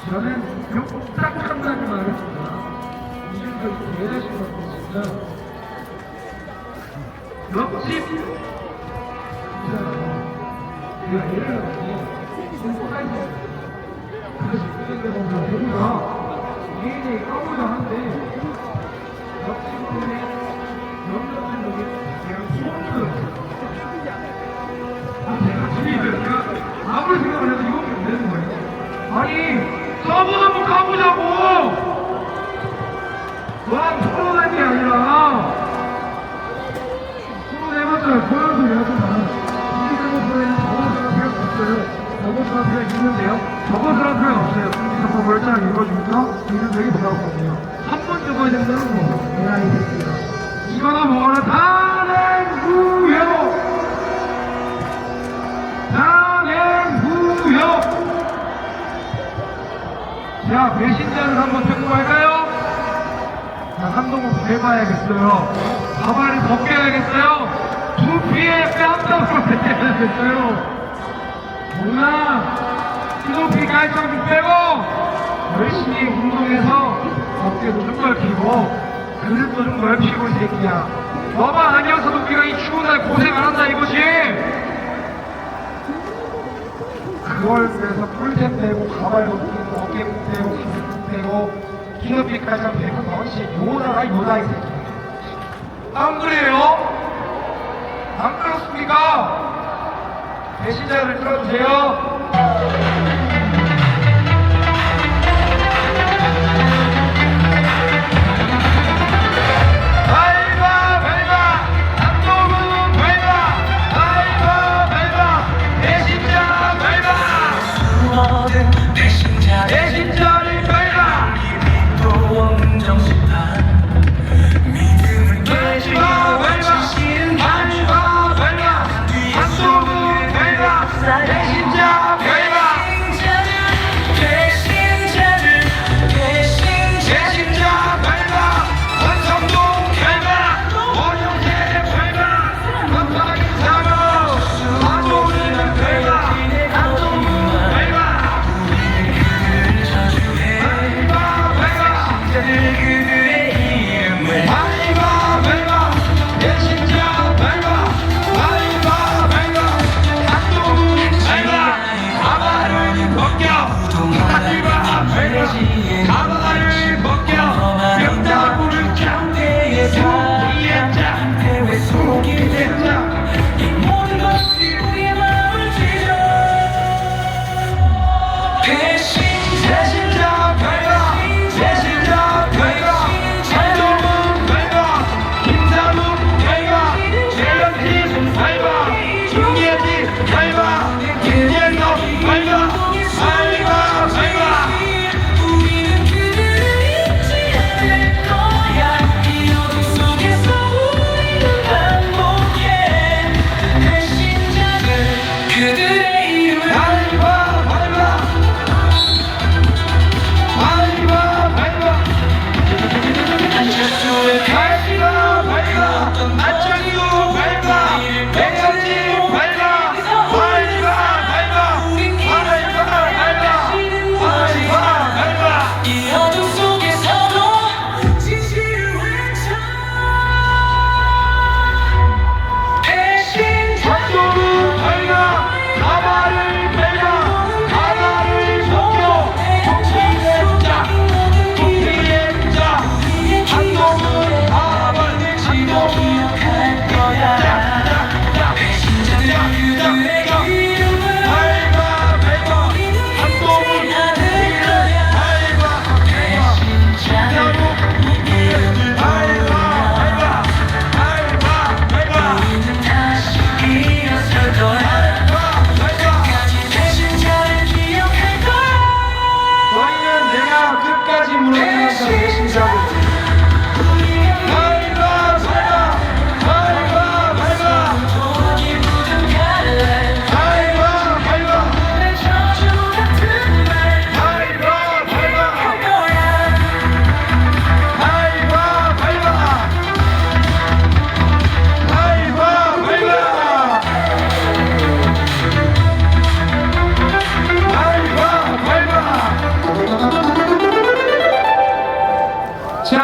저는 딱 한마디만 하겠습니다. 이준석 대단하신 것 같습니다. 옆집 내가 예를 들어서 공부까지 그래서 이렇게 보면 배우가 개인이 까보자 한데 옆집 분이 옆집 분이 내가 수업을 내가 집이 내가 아무리 생각을 해도 이거밖에 안 되는 거예요. 아니 저보다 한번 까보자고 너랑 토론할 게 아니라 토론해봤어요. 토론도 여하튼 이기세모프에는 접어들어갈 필요가 없어요. 접어들어갈 필요가 있는데요. 접어들어갈 필요가 없어요. 잠깐 멀쩡하게 읽어주니까 이준석이 돌아왔거든요. 한 번 적어야 된다는 거. 에라이 새끼가. 이거나 뭐거나 단행구요. 단행구요. 자, 배신자를 한번 평가할까요? 자, 한동훈 해봐야겠어요. 가발을 벗겨야겠어요. 두피에 뺨땀으로 내야겠어요. 뭐야? 두피 깔짝 좀 빼고 열심히 운동해서 어깨도 좀 넓히고 그릇도 좀 넓히고 이 새끼야. 너만 아니어서도 우리가 이 추운 날 고생 안 한다 이거지. 그걸 위해서 꿀잼 빼고 가발도 끼고 어깨 꼭 빼고 가슴 꼭 빼고 기업비 깔짝 빼고 너 진짜 요다가 요다 이 새끼야. 안 그래요? 안 그렇습니까? 배신자를 틀어주세요. 밟아 밟아 한동훈 밟아 밟아 밟아 배신자 밟아 배신자를 밟아 또 없는 정신판 믿음을 깨지고 밟아 밟아 밟아 한동훈 밟아 배신자 밟아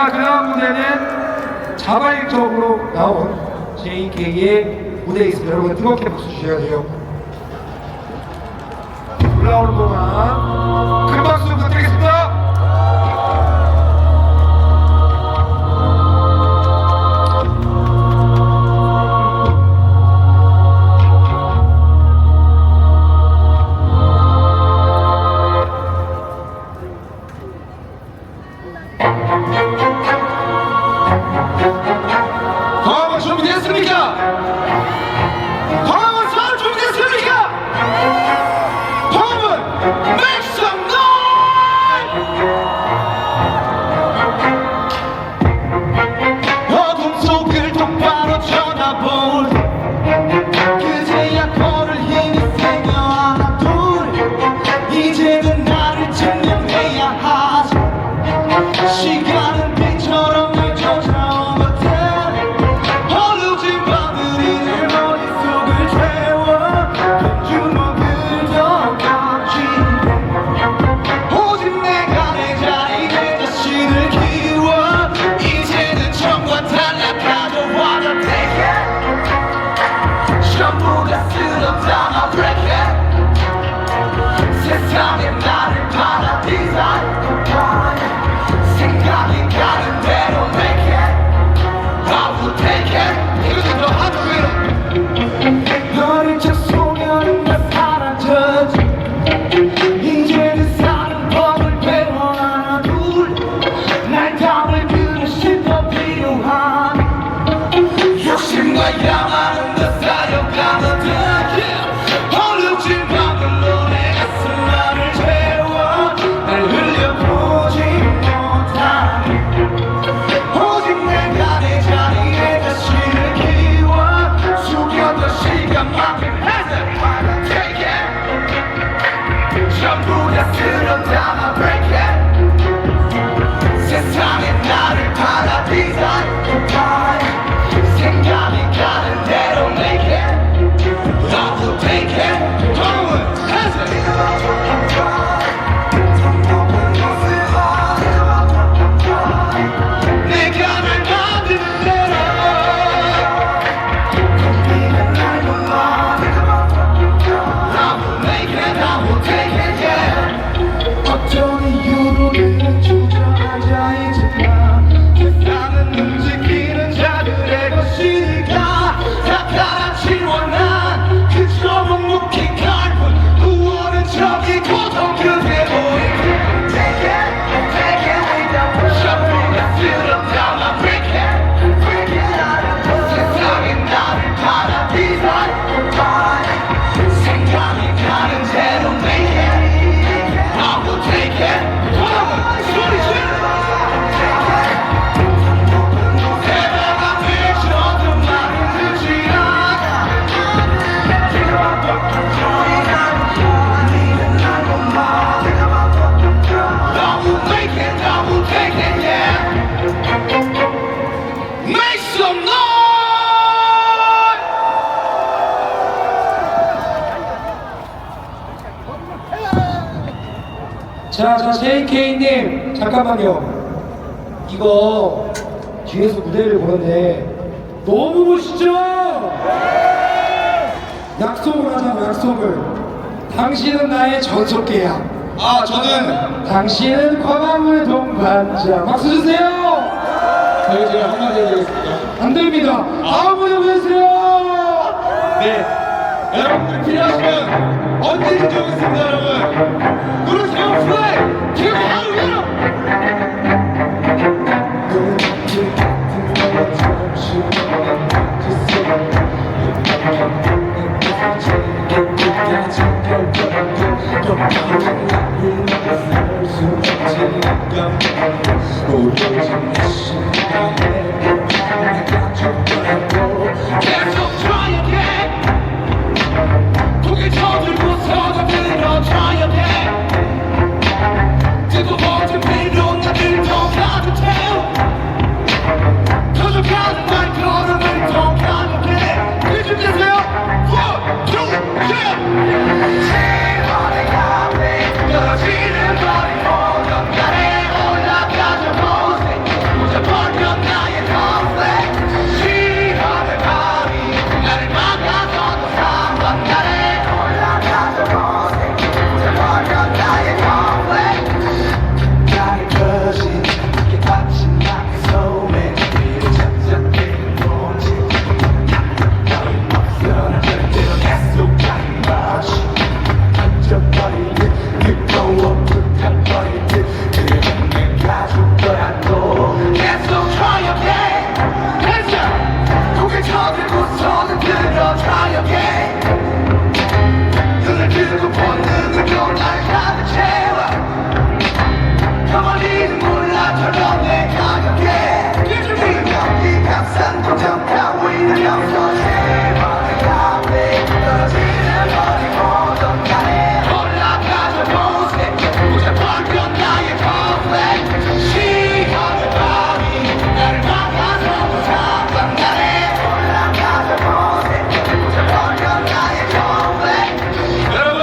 자, 그 다음 무대는 자발적으로 나온 JK의 무대에 있습니다. 여러분 뜨겁게 박수 주셔야 돼요. 올라오는 동안 큰 박수 부탁드리겠습니다. 광화문 준비됐습니까? 광화문 사람 준비됐습니까? 광화문 make some noise! 어둠 속을 똑바로 쳐다볼 그제야 걸을 힘이 생겨 하나 둘 이제는 나를 증명해야 하지 시간은 빛처럼 날 쫓아오거든 어두진 밤들이 내 머릿속을 채워 큰 주먹을 더 감지 오직 내가 내 자리 내 자신을 키워 이제는 처음과 달라 가져와도 되게 전부 다 쓸어담아 break it 세상에 나를 받아들여 생각이 가는 대로 make it I will take it 이것도 더 하늘위로 너를 저 소녀는 다 사라졌지 이제는 사는 법을 배워 하나 둘날 담을 그릇이 더 필요한 욕심과 야망은 더 쌓여가거든 어렵진 밤들로 내 가슴만을 채워 날 흘려보지 오직 내가 내 자리에 자신을 키워 숙였던 시간만큼 해서 take it 전부 다 쓸어담아 break it 세상에 나를 받아들여 생각이 가는 대로 make it I will take it 광화문 해서 내가 날 만드는 대로 네가 날 몰라 I will make it I will take it yeah 어떤 이유로는 주저앉아 있지만 세상은 움직이는 자들의 것이니까 다 갈아치워 난그 좁은 묵힌 갈분 구원은 저기 고통 그대로에 Take it 전부 다 쓸어담아 break it 세상에 나를 받아들여 생각이 가는 대로 make it I will take it 소리 질러 대박아 미쳐도 말은 듣지 않아 I will make it I will take it yeah make some noise 자, JK님, 잠깐만요. 이거 뒤에서 무대를 보는데 너무 멋있죠? 약속을 하자고, 약속을. 당신은 나의 전속계야. 아 저는 당신은 광화문의 동반자. 박수 주세요! 제가 한마디 해드리겠습니다. 안 됩니다. 다음 무대 보여주세요! 네 여러분들 필요하시면 언제든지 오겠습니다 여러분 누르세요 플레이 지금 바로 위로 계속 try again 고개 쳐들고서도 들어줘야 돼 뜨고 버튼 필요 나를 더 가득해 터져가는 발걸음을 더 가볍게 그 준비되세요 1, 2, 3 시원해 가네 떨어지는 거리 보던 날에 올라가자 보세 나처럼 내 가볍게 여기 값싼 도전하고 있는 영소지 가운데 떨어지는 어디 모든 간에 올라가서 보세 붙여버려 나의 컴플렉 시간의 밤이 나를 막아서 상상나네 올라가서 보세 붙여버려 나의 컴플렉 여러분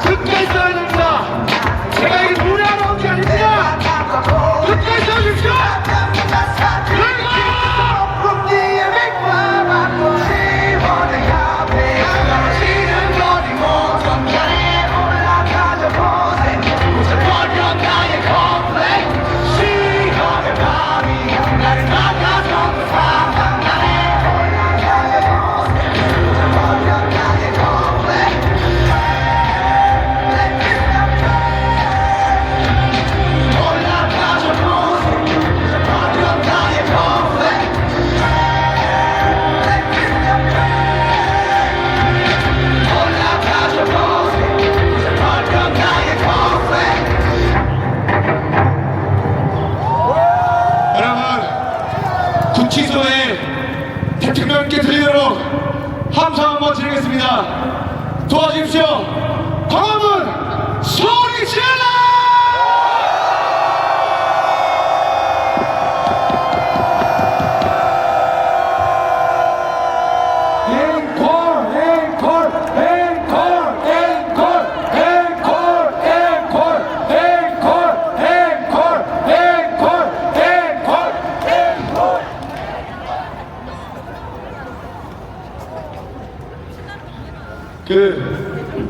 끝까지 써야 됩니다. 제가 이게 노래하러 온 게 아닙니다. 끝까지 써주십시오. 여러분 구치소에 대통령께 드리도록 함성 한번 드리겠습니다. 도와주십시오. 광화문 소리 질러!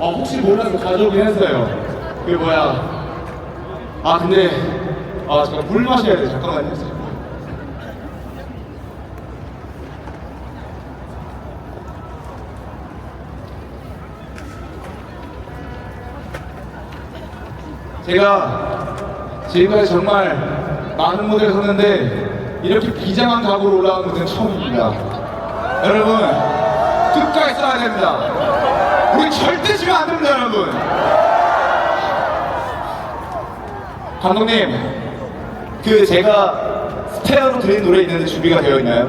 혹시 몰라서 가져오긴 했어요. 근데 잠깐 물 마셔야 돼. 잠깐만요. 제가 지금까지 정말 많은 무대를 섰는데 이렇게 비장한 각오로 올라온 무대는 처음입니다. 여러분 끝까지 써야 됩니다. 우리 절대 지면 안 됩니다, 여러분. 감독님, 제가 스페어로 드린 노래 있는데 준비가 되어 있나요?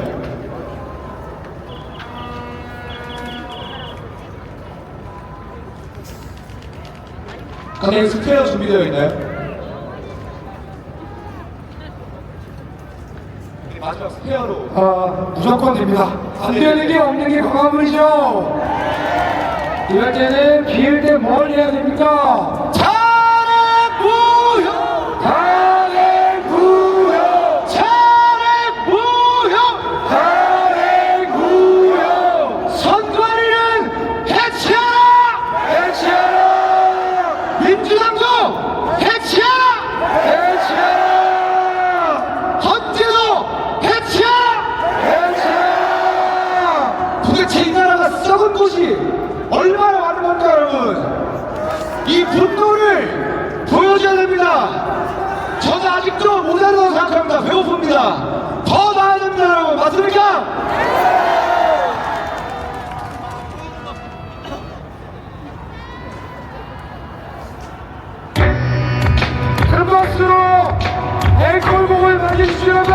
감독님, 스페어 준비되어 있나요? 마지막 스페어로. 무조건 됩니다. 안 되는 게 없는 게 광화문이죠. 이럴 때는 비일 때 뭘 해야 됩니까? 잘해보여! 잘해구요! 잘해보여! 잘해구요! 선관위는 해체하라! 해체하라! 민주당도 해체하라! 해체하라! 헌재도 해체하라! 해체하라! 도대체 이 나라가 썩은 곳이 얼마나 많은 겁니까, 여러분? 이 분노를 보여줘야 됩니다. 저는 아직도 모자라다고 생각합니다. 배고픕니다. 더 나아야 됩니다, 여러분. 맞습니까? 큰 박수로 앵콜곡을 만드십시오, 여러분!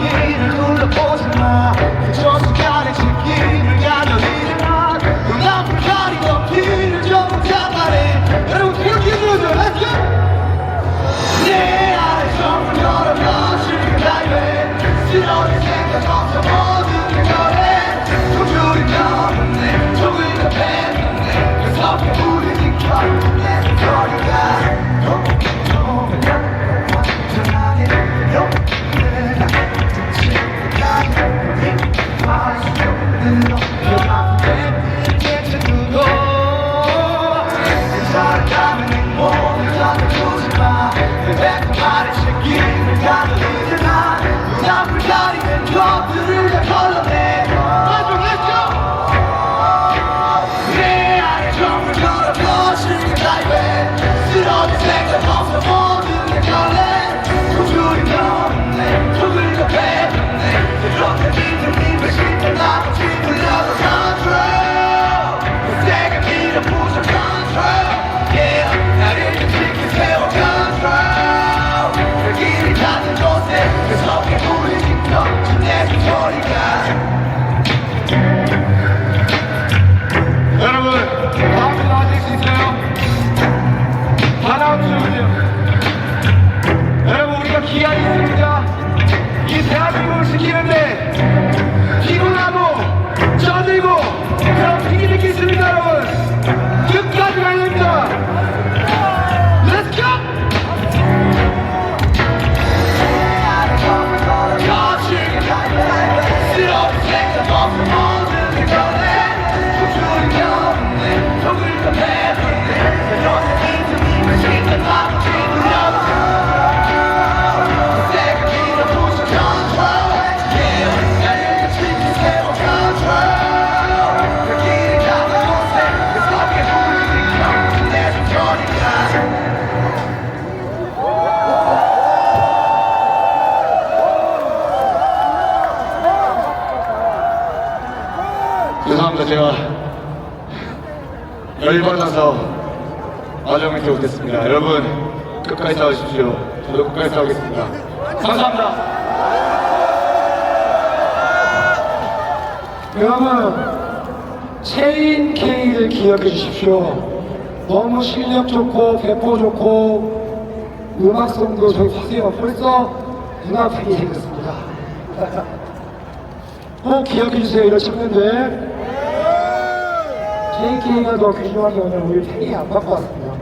길을 둘러보지 마. 그저 순간의 즐김을 가져 일어나. 눈앞을 가리고 피를 죄송합니다. 제가 열받아서 마지막 멘트 못했습니다. 여러분 끝까지 싸우십시오. 저도 끝까지 싸우겠습니다. 감사합니다. 여러분, 체인 K를 기억해 주십시오. 너무 실력 좋고 배포 좋고 음악성도 저기 보세요. 벌써 눈앞이 생겼습니다. 꼭 기억해 주세요. 이런 청년들. 체인 K가 더 귀중한 게 오늘 우리 팬이 안 받고 왔습니다.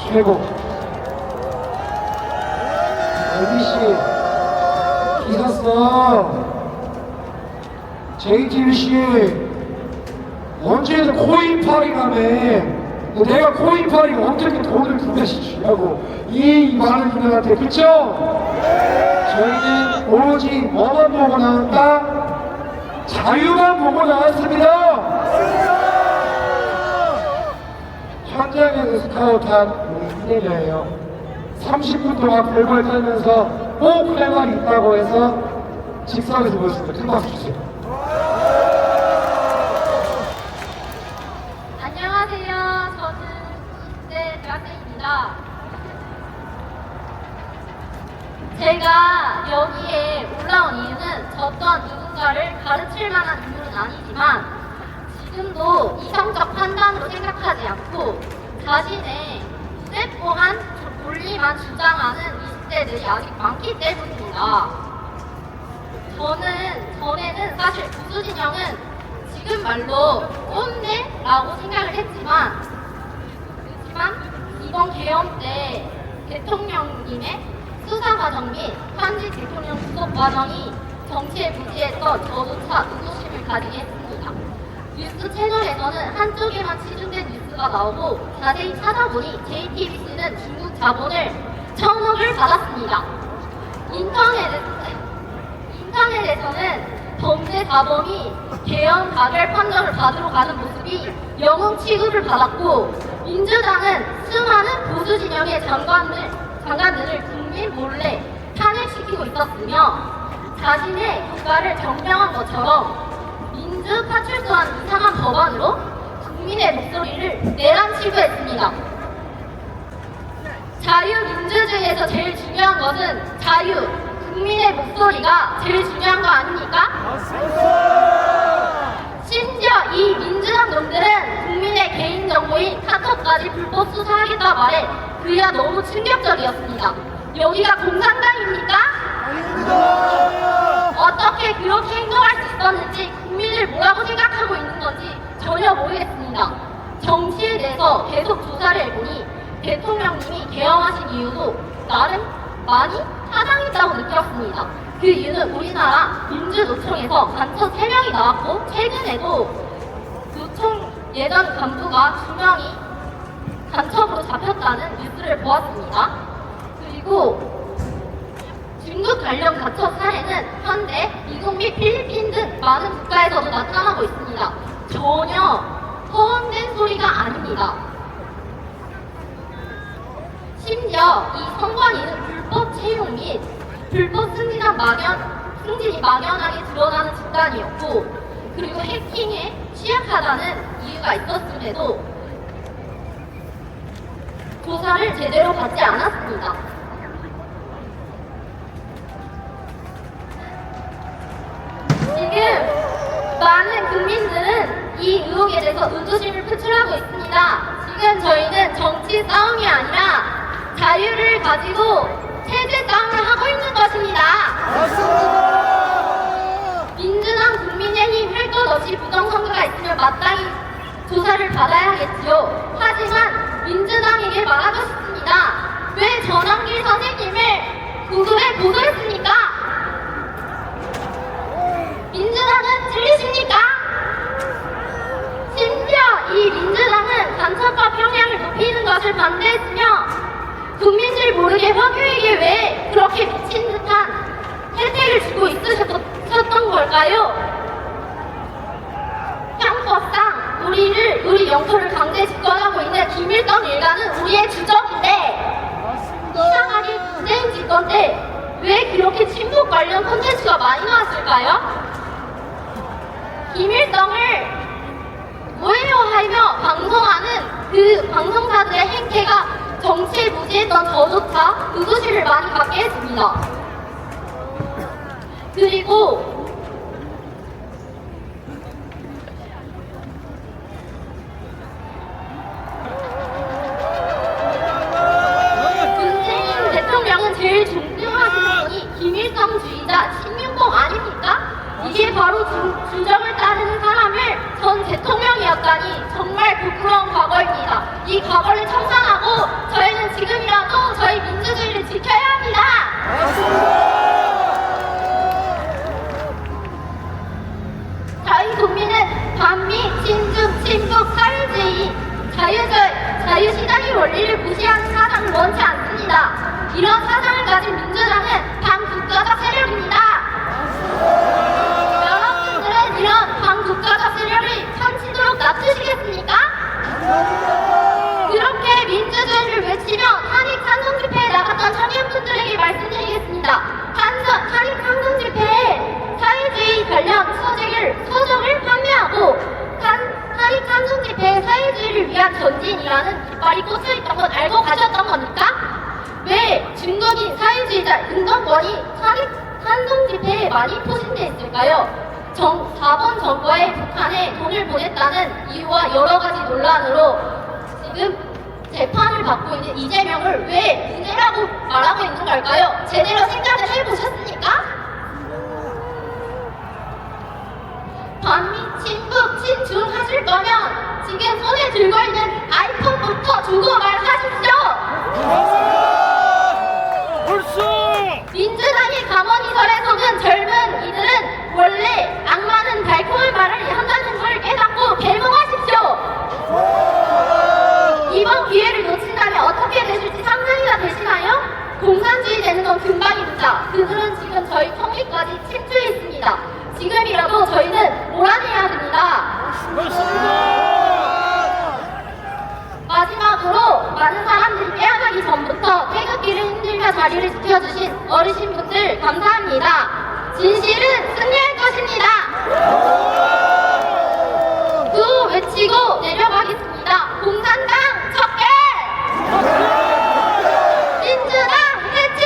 최고. MBC 기사 써. JTBC 언제든 코인파리라며 내가 코인파리가 어떻게 돈을 두 배씩 주냐고 이 많은 분들한테 그쵸? 저희는 오로지 뭐만 보고 나왔다? 자유만 보고 나왔습니다. 현장에서 스카우트한 우리 인내자예요. 30분 동안 별걸 떨면서 꼭 할 말이 있다고 해서 직선에서 모였습니다. 큰 박수 주세요. 안녕하세요. 저는 20대 대학생입니다. 제가 여기에 올라온 이유는 저 또한 누군가를 가르칠 만한 인물은 아니지만 지금도 이성적 판단으로 생각하지 않고 자신의 쇠뽀한 논리만 주장하는 20대들이 아직 많기 때문입니다. 저는 전에는 사실 보수 진영은 지금 말로 꼰대라고 생각을 했지만 이번 계엄 때 대통령님의 수사 과정 및 현지 대통령 구속 과정이 정치에 무지했던 저조차 의구심을 가지게 했습니다. 뉴스 채널에서는 한쪽에만 치중된 뉴스가 나오고 자세히 찾아보니 JTBC는 중국 자본을 1,000억을 받았습니다. 인터넷에서는 범죄 사범이 계엄 가결 판정을 받으러 가는 모습이 영웅 취급을 받았고 민주당은 수많은 보수 진영의 장관들을 국민 몰래 탄핵시키고 있었으며 자신의 국가를 점령한 것처럼 민주 파출소한 이상한 법안으로 국민의 목소리를 내란치고 했습니다. 자유민주주의에서 제일 중요한 것은 자유, 국민의 목소리가 제일 중요한 거 아닙니까? 심지어 이 민주당 놈들은 국민의 개인정보인 카톡까지 불법 수사하겠다 말해 그야 너무 충격적이었습니다. 여기가 공산당입니까? 어떻게 그렇게 행동할 수 있었는지 국민을 뭐라고 생각하고 있는 건지 전혀 모르겠습니다. 정치에 대해서 계속 조사를 해보니 대통령님이 계엄하신 이유도 나름 많이 타당했다고 느꼈습니다. 그 이유는 우리나라 민주노총에서 간첩 3명이 나왔고 최근에도 노총 예전 간부가 2명이 간첩으로 잡혔다는 뉴스를 보았습니다. 그리고 중국 관련 간첩 사례는 현대, 미국 및 필리핀 등 많은 국가에서도 나타나고 있습니다. 전혀 허언된 소리가 아닙니다. 심지어 이 선관위는 불법 채용 및 불법 승진이 막연하게 드러나는 집단이었고 그리고 해킹에 취약하다는 이유가 있었음에도 조사를 제대로 받지 않았습니다. 지금 많은 국민들은 이 의혹에 대해서 의구심을 표출하고 있습니다. 지금 저희는 정치 싸움이 아니라 자유를 가지고 체제 싸움을 하고 있는 것입니다. 민주당, 국민의힘 할 것 없이 부정선거가 있으면 마땅히 조사를 받아야 하겠지요. 하지만 민주당에게 말하고 싶습니다. 왜 전환길 선생님을 구글에 보도했습니까? 민주당은 틀리십니까? 심지어 이 민주당은 간첩과 평양을 높이는 것을 반대했으며 국민들 모르게 화교에게 왜 그렇게 미친 듯한 혜택을 주고 있으셨던 걸까요? 형법상 우리 영토를 강제 집권하고 있는 김일성 일가는 우리의 주적인데 이상하게 문재인 집권 때 왜 그렇게 친북 관련 콘텐츠가 많이 나왔을까요? 김일성을 우회화하며 방송하는 그 방송사들의 행태가 정치에 무지했던 저조차 의구심을 많이 갖게 했습니다. 그리고 문재인 대통령은 제일 존경하시는 분이 김일성주의자 신윤복 아닙니까? 이게 바로 주정을 따르는 사람을 전 대통령이었다니 정말 부끄러운 과거입니다. 이 과거를 청산하고 저희는 지금이라도 저희 민주주의를 지켜야 합니다. 저희 국민은 반미, 친중, 친북, 사회주의, 자유시장의 원리를 무시하는 사상을 원치 않습니다. 이런 사상을 가진 민주당은 반국가적 세력입니다. 여러분들은 이런 반국가적 세력을 참치도록 놔두시겠습니까? 그렇게 민주주의를 외치며 탄핵 찬성 집회에 나갔던 청년분들에게 말씀드리겠습니다. 탄핵 찬성 집회에 사회주의 관련 서적을 판매하고 탄핵 찬성 집회에 사회주의를 위한 전진이라는 깃발이 꽂혀있던 건 알고 가셨던 겁니까? 왜 중국인 사회주의자 은정권이 탄핵 찬성 집회에 많이 포진돼 있을까요? 4번 정부에 북한에 돈을 보냈다는 이유와 여러 가지 논란으로 지금 재판을 받고 있는 이재명을 왜 무죄라고 말하고 있는 걸까요? 제대로 생각을 해보셨습니까? 반미, 친북, 친중 하실 거면 지금 손에 들고 있는 아이폰부터 주고 말하십시오! 민주당의 감언이설에서는 젊은 이들은 원래 악마는 달콤한 말을 한다는 걸 깨닫고 개몽하십시오! 이번 기회를 놓친다면 어떻게 되실지 상상이가 되시나요? 공산주의 되는 건 금방입니다. 그들은 지금 저희 통일까지 침투해 있습니다. 지금이라도 저희는 몰아내야 됩니다. 마지막으로 많은 사람들이 깨어나기 전부터 태극기를 흔들며 자리를 지켜주신 어르신분들 감사합니다. 진실은 승리할 것입니다. 구호 외치고 내려가겠습니다. 공산당 척결! 민주당 해체!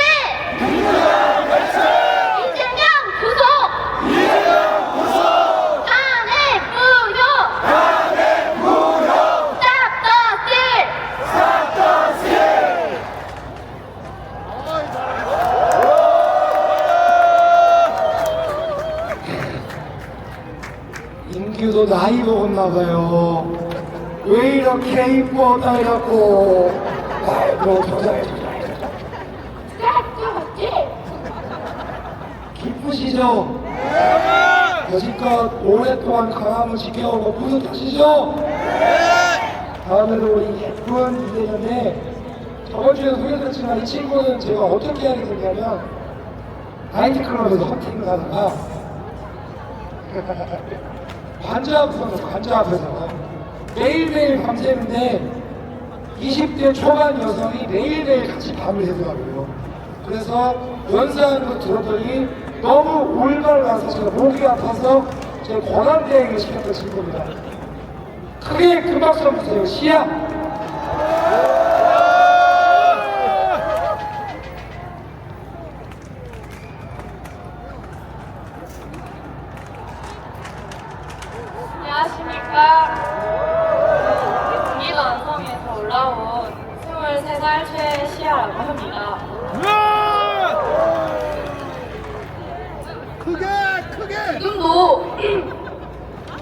이재명 구속! 탄핵 무효! Stop the steal! 인규도 나이 먹었나봐요. 왜 이렇게 이뻐다 이라고. 아이고 기쁘시죠? 여지껏 오랫동안 강함을 지켜오고 뿌듯하시죠? 다음에도 우리 예쁜 이대년에 저번 주에 소개했지만 이 친구는 제가 어떻게 하게 됐냐면 나이트클럽에서 헌팅을 하다가 관자 앞에서 매일매일 밤새는데 20대 초반 여성이 매일매일 같이 밤을 새더라고요. 그래서 연사하는 거 들었더니 너무 올바라서 제가 목이 아파서 제 권한대행을 시켰던 친구입니다. 크게 큰 박수 한번 주세요. 시야! 안녕하십니까. 경기도 안성에서 올라온 23살 최시아라고 합니다. 지금도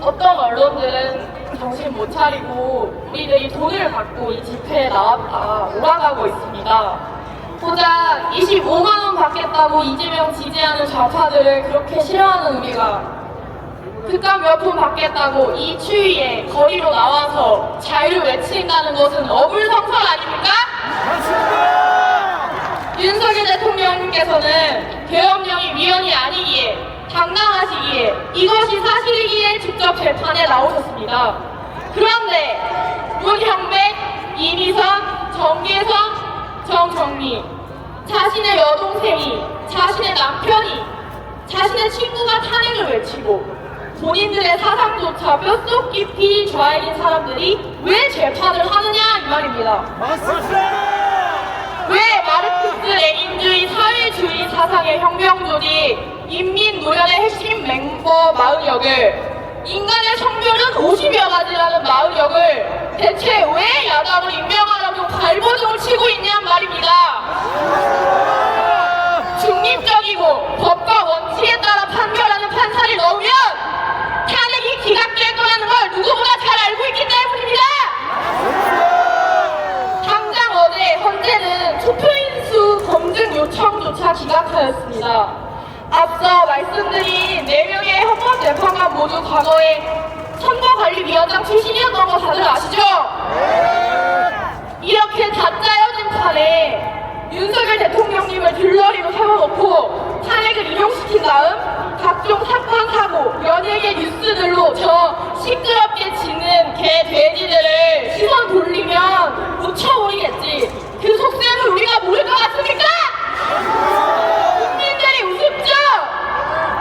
어떤 언론들은 정신 못 차리고 우리들이 돈을 받고 이 집회에 나왔다 몰아가고 있습니다. 고작 25만원 받겠다고 이재명 지지하는 좌파들을 그렇게 싫어하는 우리가 그깟 몇 푼 받겠다고 이 추위에 거리로 나와서 자유를 외친다는 것은 어불성설 아닙니까? 윤석열 대통령님께서는 계엄령이 위헌이 아니기에 당당하시기에 이것이 사실이기에 직접 재판에 나오셨습니다. 그런데 문형백, 이미선, 정계성, 정정미 자신의 여동생이, 자신의 남편이, 자신의 친구가 탄핵을 외치고 본인들의 사상조차 뼛속 깊이 좌익인 사람들이 왜 재판을 하느냐 이 말입니다. 왜 마르크스 레닌주의 사회주의 사상의 혁명조직 인민노련의 핵심 멤버 마의역을 인간의 성별은 50여 가지라는 마의역을 대체 왜 야당을 임명하려고 발버둥을 치고 있냔 말입니다. 중립적이고 법과 원칙에 따라 판결하는 판사를 넣으면 탄핵이 기각될 거라는 걸 누구보다 잘 알고 있기 때문입니다. 당장 어제 헌재는 투표인수 검증 요청조차 기각하였습니다. 앞서 말씀드린 4명의 헌법재판관 모두 과거에 선거관리위원장 출신이었던 거 다들 아시죠? 이렇게 다 짜여진 판에 윤석열 대통령님을 들러리로 세워놓고 탄핵을 인용시킨 다음 각종 사건, 사고, 연예계 뉴스들로 저 시끄럽게 짖는 개, 돼지들을 시선 돌리면 묻혀버리겠지. 그 속셈을 우리가 모를 것 같습니까? 국민들이 우습죠?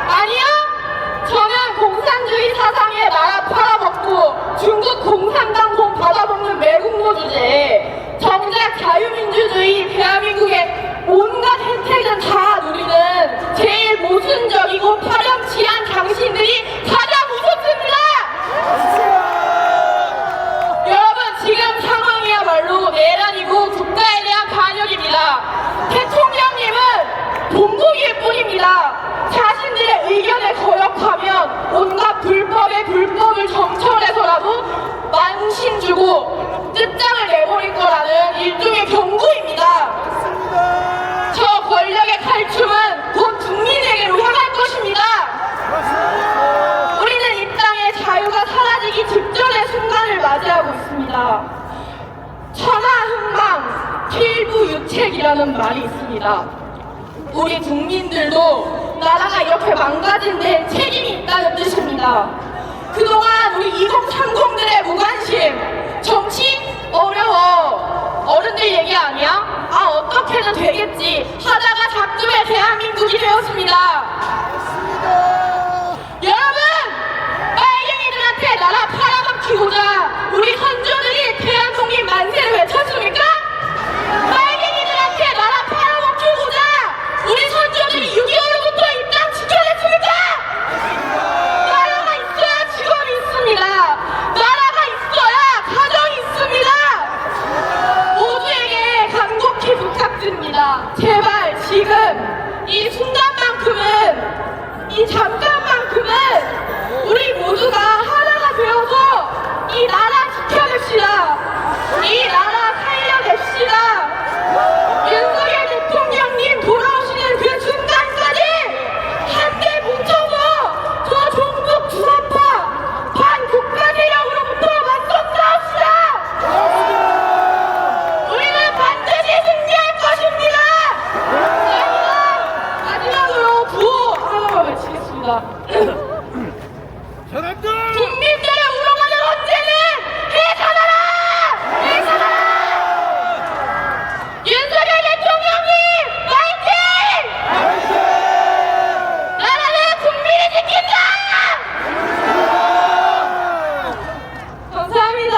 아니요? 저는 공산주의 사상에 나라 팔아먹고 중국 공산당 돈 받아먹는 매국노 주제에 정작 자유민주주의 대한민국의 온갖 혜택은 다 누리는 제일 모순적이고 파렴치한 당신들이 가장 무섭습니다! 여러분 지금 상황이야말로 내란이고 국가에 대한 반역입니다. 대통령님은 본보기일 뿐입니다. 자신들의 의견에 거역하면 온갖 불법의 불법을 정철해서라도 망신 주고 끝장을 내버릴 거라는 일종의 경고입니다. 저 권력의 칼춤은 곧 국민에게로 향할 것입니다. 우리는 이 땅의 자유가 사라지기 직전의 순간을 맞이하고 있습니다. 천하흥망 필부유책이라는 말이 있습니다. 우리 국민들도 나라가 이렇게 망가진 데 책임이 있다는 뜻입니다. 그동안 우리 2030들의 무관심, 정치 어려워, 어른들 얘기 아니야? 아 어떻게든 되겠지 하다가 작두의 대한민국이 되었습니다. 여러분! 빨갱이들한테 나라 팔아먹히고자 우리 선조들이 대한독립 만세를 외쳤습니까? 빨갱이들한테 나라 팔아먹히고자 우리 선조들이 6.25로부터 이 땅 지켜냈습니까? 나라가 있어야 직업이 있습니다. 나라가 있어야 가정이 있습니다. 모두에게 간곡히 부탁드립니다. 제발 지금 이 순간만큼은, 이 잠깐만큼은 우리 모두가 하나가 되어서 이 나라 지켜냅시다. 이 나라 살려냅시다. 윤석열 대통령님 돌아오시는 그 순간까지 한데 뭉쳐서 저 종북 주사파 반국가 세력으로부터 맞서 싸웁시다. 우리는 반드시 승리할 것입니다. 마지막으로 구호 하나만 외치겠습니다. 국민들의 우롱하는 언제는 해산하라! 해산하라! 윤석열 대통령님 파이팅! 나라는 국민이 지킨다! 감사합니다.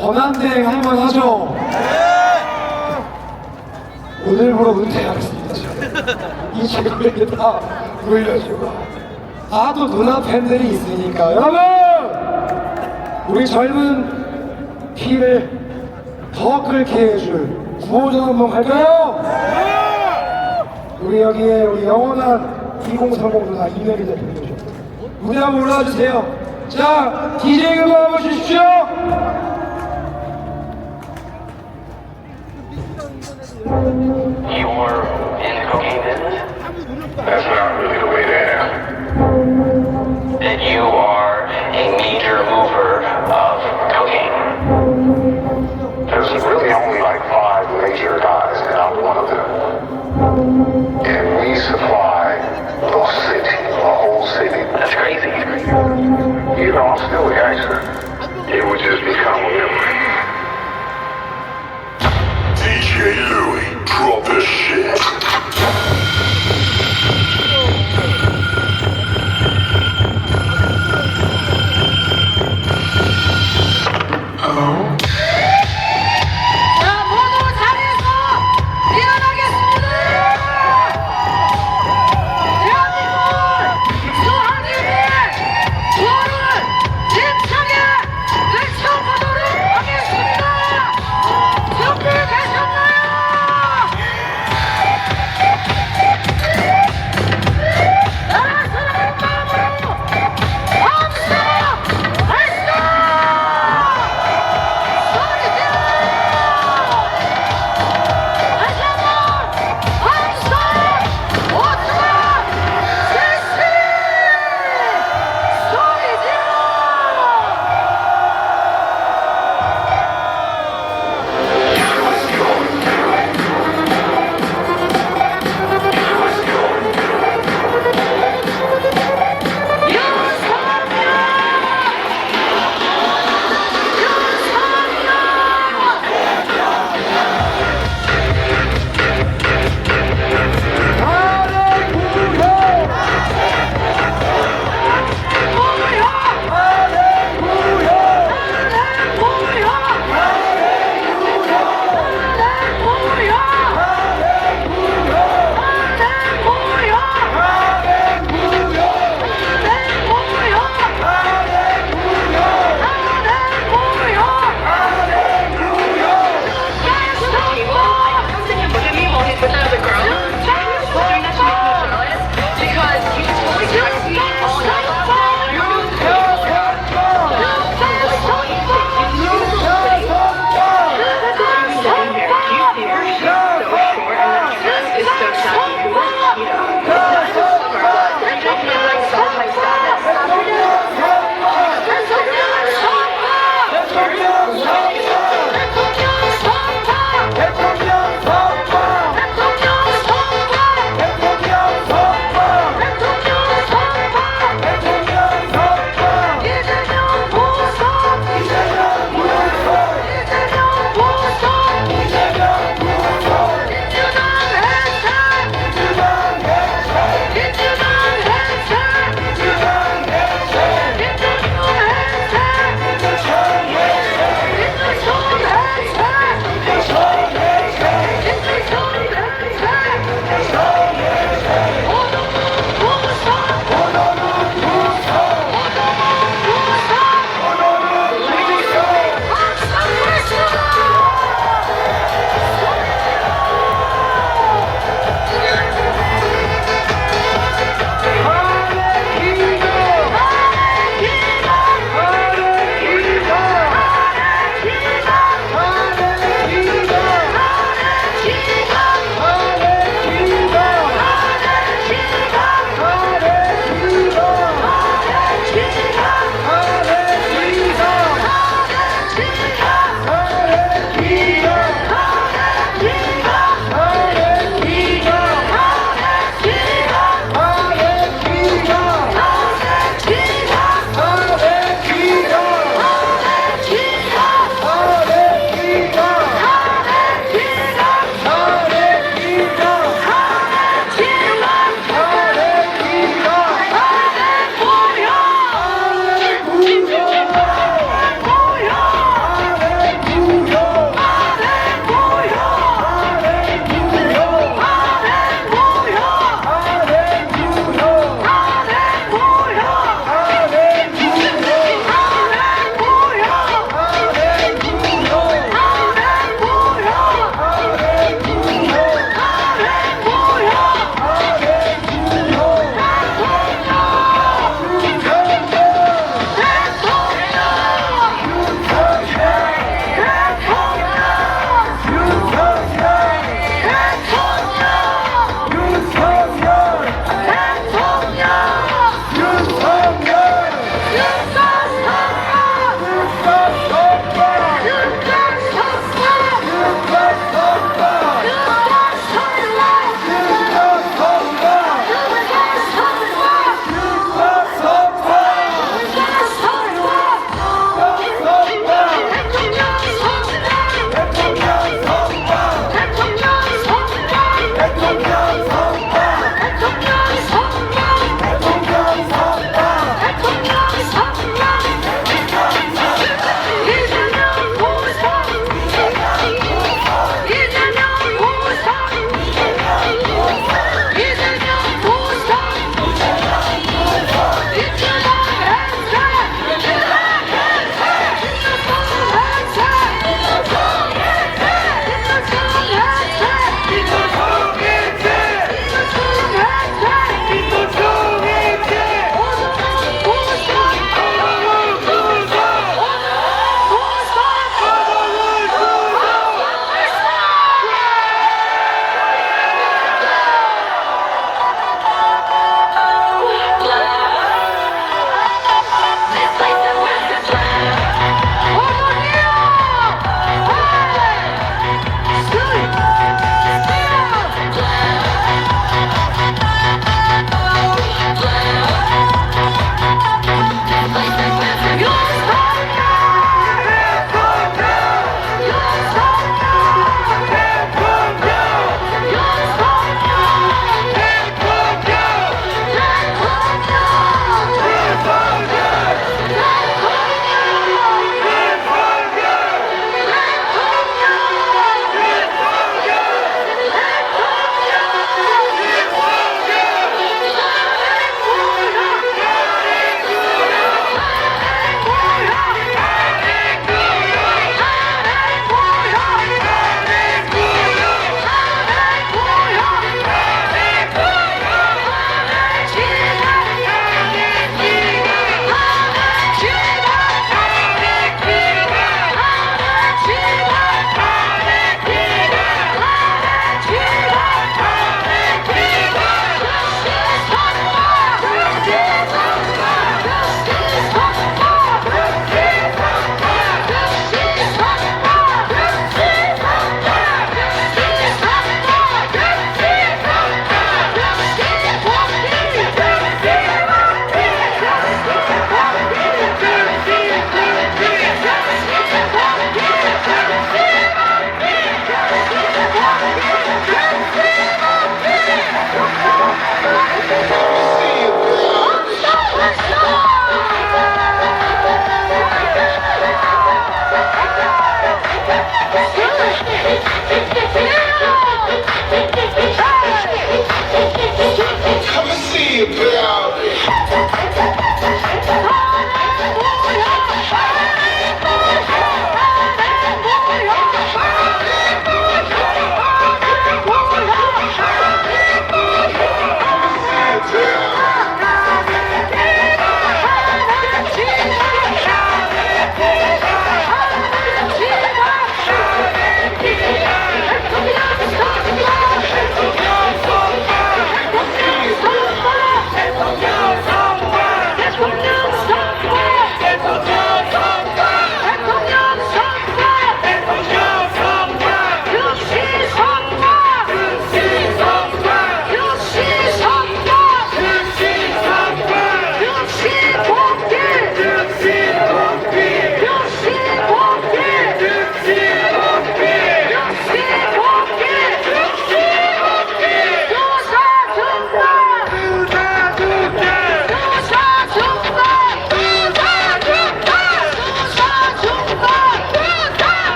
권한대행 한번 하죠. 오늘부로 은퇴하겠습니다. 이 직업에게 다 물려주고. 나도 누나 팬들이 있으니까 여러분! 우리 젊은 피를 더 끓게 해줄 구호전 한번 갈까요? 우리 여기에 우리 영원한 2030 누나 이명희 대표님 무대 한번 올라와 주세요. 자, DJ 음악 한번 주십시오. You're in the cocaine business? That's not really the way to ask. That you are a major mover of cocaine. There's really only like 5 major guys, and I'm one of them. And we supply the city, the whole city. That's crazy. You know, I'm still a gangster. It would just become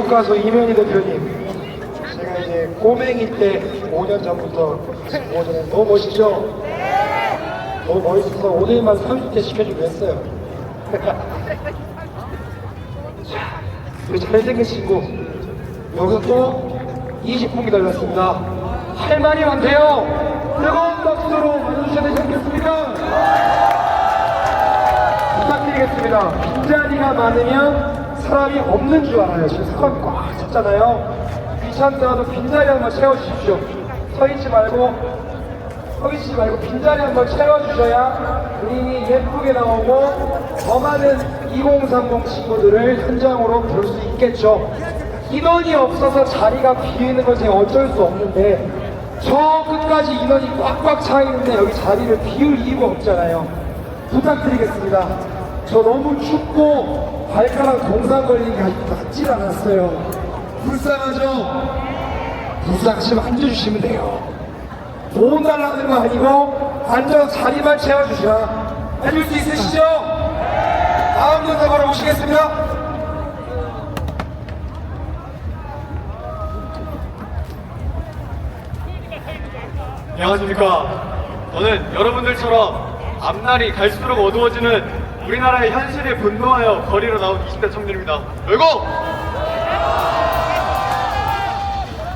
교과서 이면희 대표님, 제가 이제 꼬맹이 때 5년 전부터 오전에 너무 멋있죠? 너무 멋있어서 오늘만 30대 시켜주기로 했어요. 자, 우리 잘생긴 친구 여기서 또 20분 기다렸습니다. 할 말이 많대요. 뜨거운 박수로 맞아주셔야 되지 않겠습니까? 부탁드리겠습니다. 빈자리가 많으면 사람이 없는 줄 알아요. 지금 사람이 꽉 찼잖아요. 귀찮더라도 빈자리 한번 채워주십시오. 서있지 말고 빈자리 한번 채워주셔야 그림이 예쁘게 나오고 더 많은 2030 친구들을 현장으로 볼 수 있겠죠. 인원이 없어서 자리가 비어있는 건 제가 어쩔 수 없는데 저 끝까지 인원이 꽉꽉 차 있는데 여기 자리를 비울 이유가 없잖아요. 부탁드리겠습니다. 저 너무 춥고 발가락 동상 걸린 게 아직 낫질 않았어요. 불쌍하죠? 불쌍하시면 앉아주시면 돼요. 돈 달라는 거 아니고 앉아서 자리만 채워주셔야 해줄 수 있으시죠? 다음 연사 바로 모시겠습니다. 안녕하십니까. 저는 여러분들처럼 앞날이 갈수록 어두워지는 우리나라의 현실에 분노하여 거리로 나온 20대 청년입니다. 열고!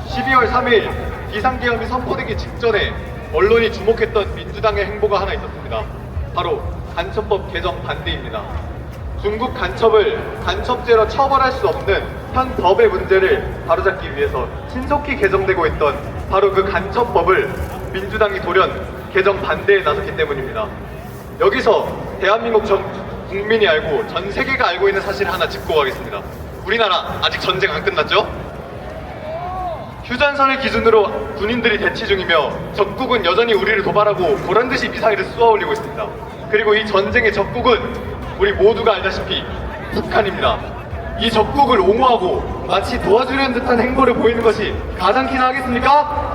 12월 3일 비상계엄이 선포되기 직전에 언론이 주목했던 민주당의 행보가 하나 있었습니다. 바로 간첩법 개정 반대입니다. 중국 간첩을 간첩죄로 처벌할 수 없는 현 법의 문제를 바로잡기 위해서 신속히 개정되고 있던 바로 그 간첩법을 민주당이 돌연 개정 반대에 나섰기 때문입니다. 여기서 대한민국 전 국민이 알고 전 세계가 알고 있는 사실을 하나 짚고 가겠습니다. 우리나라 아직 전쟁 안 끝났죠? 휴전선을 기준으로 군인들이 대치 중이며 적국은 여전히 우리를 도발하고 보란듯이 미사일을 쏘아올리고 있습니다. 그리고 이 전쟁의 적국은 우리 모두가 알다시피 북한입니다. 이 적국을 옹호하고 마치 도와주려는 듯한 행보를 보이는 것이 가장키나 하겠습니까?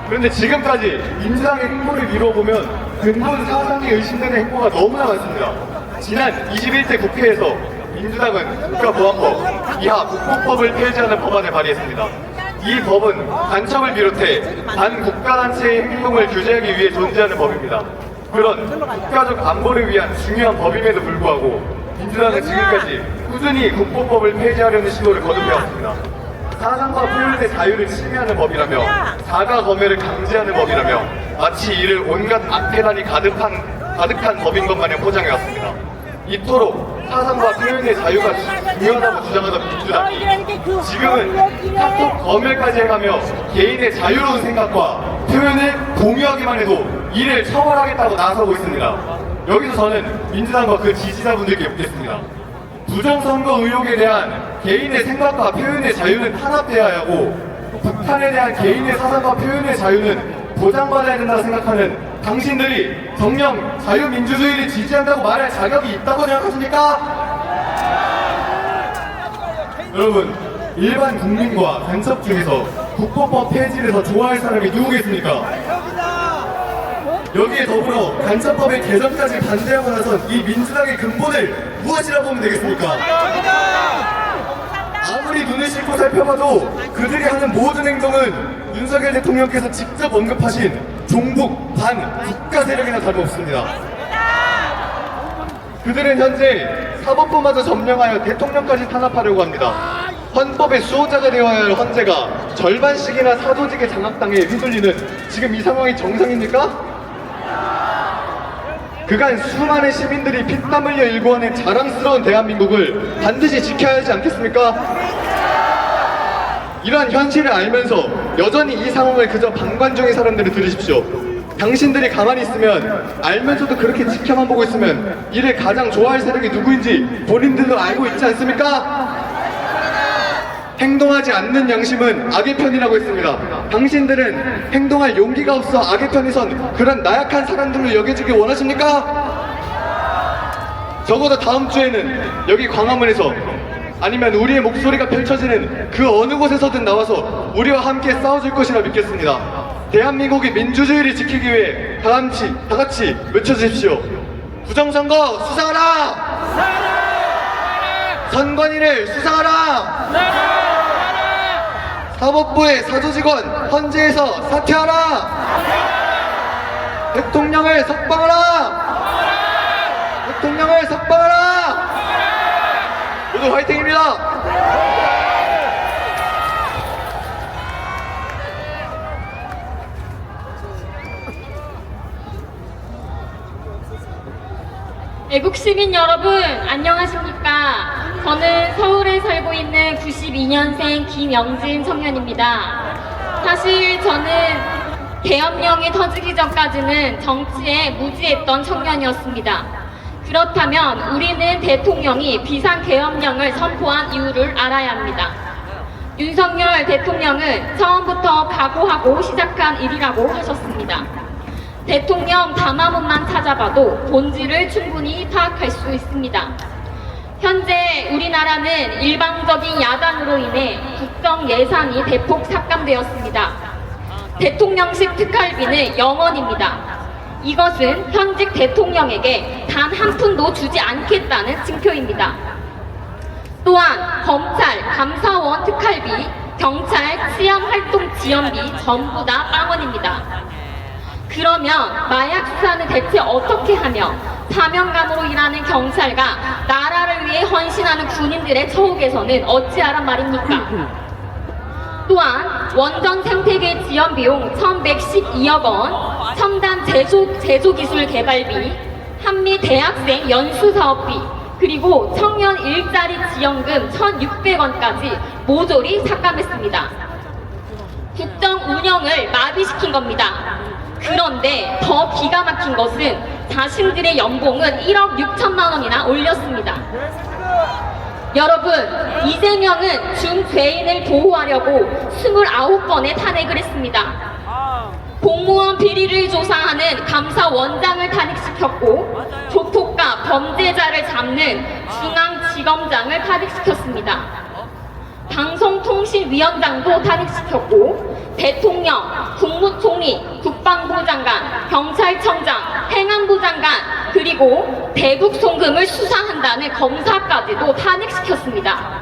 그런데 지금까지 민주당의 행보를 미뤄보면 근본 사상이 의심되는 행보가 너무나 많습니다. 지난 21대 국회에서 민주당은 국가보안법, 이하 국보법을 폐지하는 법안을 발의했습니다. 이 법은 간첩을 비롯해 반국가단체의 행동을 규제하기 위해 존재하는 법입니다. 그런 국가적 안보를 위한 중요한 법임에도 불구하고 민주당은 지금까지 꾸준히 국보법을 폐지하려는 시도를 거듭해왔습니다. 사상과 표현의 자유를 침해하는 법이라며 사과 검열을 강제하는 법이라며 마치 이를 온갖 악폐단이 가득한 법인 것 마냥 포장해왔습니다. 이토록 사상과 표현의 자유가 중요하다고 주장하던 민주당이 지금은 카톡 검열까지 해가며 개인의 자유로운 생각과 표현을 공유하기만 해도 이를 처벌하겠다고 나서고 있습니다. 여기서 저는 민주당과 그 지지자분들께 묻겠습니다. 부정선거 의혹에 대한 개인의 생각과 표현의 자유는 탄압돼야 하고 북한에 대한 개인의 사상과 표현의 자유는 보장받아야 된다고 생각하는 당신들이 정녕 자유민주주의를 지지한다고 말할 자격이 있다고 생각하십니까? 여러분, 일반 국민과 간첩 중에서 국보법 폐지를 더 좋아할 사람이 누구겠습니까? 여기에 더불어 간첩법의 개정까지 반대하고 나선 이 민주당의 근본을 무엇이라고 보면 되겠습니까? 아무리 눈을 씻고 살펴봐도 그들이 하는 모든 행동은 윤석열 대통령께서 직접 언급하신 종북 반국가 세력이나 다름없습니다. 그들은 현재 사법부마저 점령하여 대통령까지 탄압하려고 합니다. 헌법의 수호자가 되어야 할 헌재가 절반씩이나 사조직의 장악당에 휘둘리는 지금 이 상황이 정상입니까? 그간 수많은 시민들이 피땀 흘려 일구어낸 자랑스러운 대한민국을 반드시 지켜야 하지 않겠습니까? 이러한 현실을 알면서 여전히 이 상황을 그저 방관 중인 사람들을 들으십시오. 당신들이 가만히 있으면, 알면서도 그렇게 지켜만 보고 있으면 이를 가장 좋아할 세력이 누구인지 본인들도 알고 있지 않습니까? 행동하지 않는 양심은 악의 편이라고 했습니다. 당신들은 행동할 용기가 없어 악의 편에 선 그런 나약한 사람들로 여겨지길 원하십니까? 적어도 다음 주에는 여기 광화문에서 아니면 우리의 목소리가 펼쳐지는 그 어느 곳에서든 나와서 우리와 함께 싸워줄 것이라 믿겠습니다. 대한민국의 민주주의를 지키기 위해 다 같이 외쳐주십시오. 부정선거 수사하라! 선관위를 수사하라! 사법부의 사조직원 헌재에서 사퇴하라! 대통령을 석방하라! 대통령을 석방하라! 모두 화이팅입니다! 애국 시민 여러분, 안녕하십니까? 저는 서울에 살고 있는 92년생 김영진 청년입니다. 사실 저는 계엄령이 터지기 전까지는 정치에 무지했던 청년이었습니다. 그렇다면 우리는 대통령이 비상계엄령을 선포한 이유를 알아야 합니다. 윤석열 대통령은 처음부터 각오하고 시작한 일이라고 하셨습니다. 대통령 담화문만 찾아봐도 본질을 충분히 파악할 수 있습니다. 현재 우리나라는 일방적인 야당으로 인해 국정 예산이 대폭 삭감되었습니다. 대통령식 특활비는 0원입니다. 이것은 현직 대통령에게 단 한 푼도 주지 않겠다는 징표입니다. 또한 검찰, 감사원 특활비, 경찰 치안활동 지원비 전부 다 빵원입니다. 그러면 마약 수사는 대체 어떻게 하며 사명감으로 일하는 경찰과 나라를 위해 헌신하는 군인들의 처우에서는 어찌하란 말입니까? 또한 원전 생태계 지원 비용 1112억 원, 첨단 제조기술 개발비, 한미 대학생 연수사업비, 그리고 청년 일자리 지원금 1,600원까지 모조리 삭감했습니다. 국정 운영을 마비시킨 겁니다. 그런데 더 기가 막힌 것은 자신들의 연봉은 1억 6천만 원이나 올렸습니다. 여러분, 이재명은 중죄인을 보호하려고 29번의 탄핵을 했습니다. 공무원 비리를 조사하는 감사원장을 탄핵시켰고 조폭과 범죄자를 잡는 중앙지검장을 탄핵시켰습니다. 방송통신위원장도 탄핵시켰고 대통령, 국무총리, 국방부 장관, 경찰청장, 행안부 장관, 그리고 대북 송금을 수사한다는 검사까지도 탄핵시켰습니다.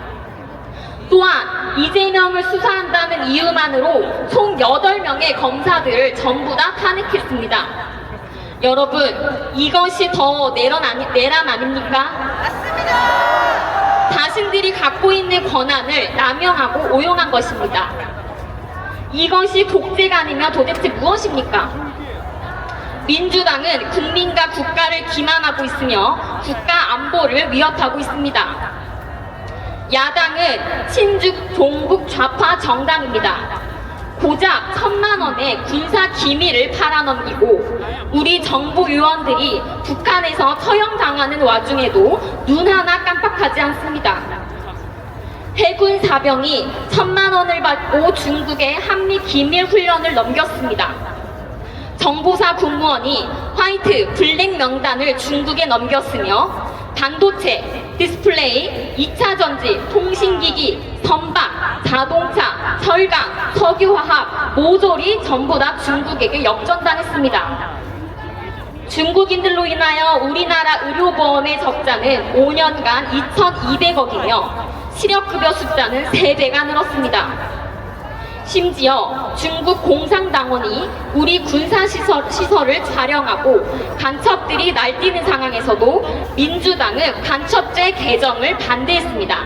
또한 이재명을 수사한다는 이유만으로 총 8명의 검사들을 전부 다 탄핵했습니다. 여러분, 이것이 더 내란 아닙니까? 자신들이 갖고 있는 권한을 남용하고 오용한 것입니다. 이것이 독재가 아니면 도대체 무엇입니까? 민주당은 국민과 국가를 기만하고 있으며 국가 안보를 위협하고 있습니다. 야당은 친중 종북 좌파 정당입니다. 고작 1,000만 원의 군사 기밀을 팔아넘기고 우리 정부 요원들이 북한에서 처형당하는 와중에도 눈 하나 깜빡하지 않습니다. 해군 사병이 1,000만 원을 받고 중국에 한미 기밀 훈련을 넘겼습니다. 정보사 공무원이 화이트, 블랙 명단을 중국에 넘겼으며 반도체, 디스플레이, 2차 전지, 통신기기, 선박, 자동차, 철강, 석유화학 모조리 전부 다 중국에게 역전당했습니다. 중국인들로 인하여 우리나라 의료보험의 적자는 5년간 2,200억이며 실업급여 숫자는 3배가 늘었습니다. 심지어 중국 공산당원이 우리 군사시설을 촬영하고 간첩들이 날뛰는 상황에서도 민주당은 간첩죄 개정을 반대했습니다.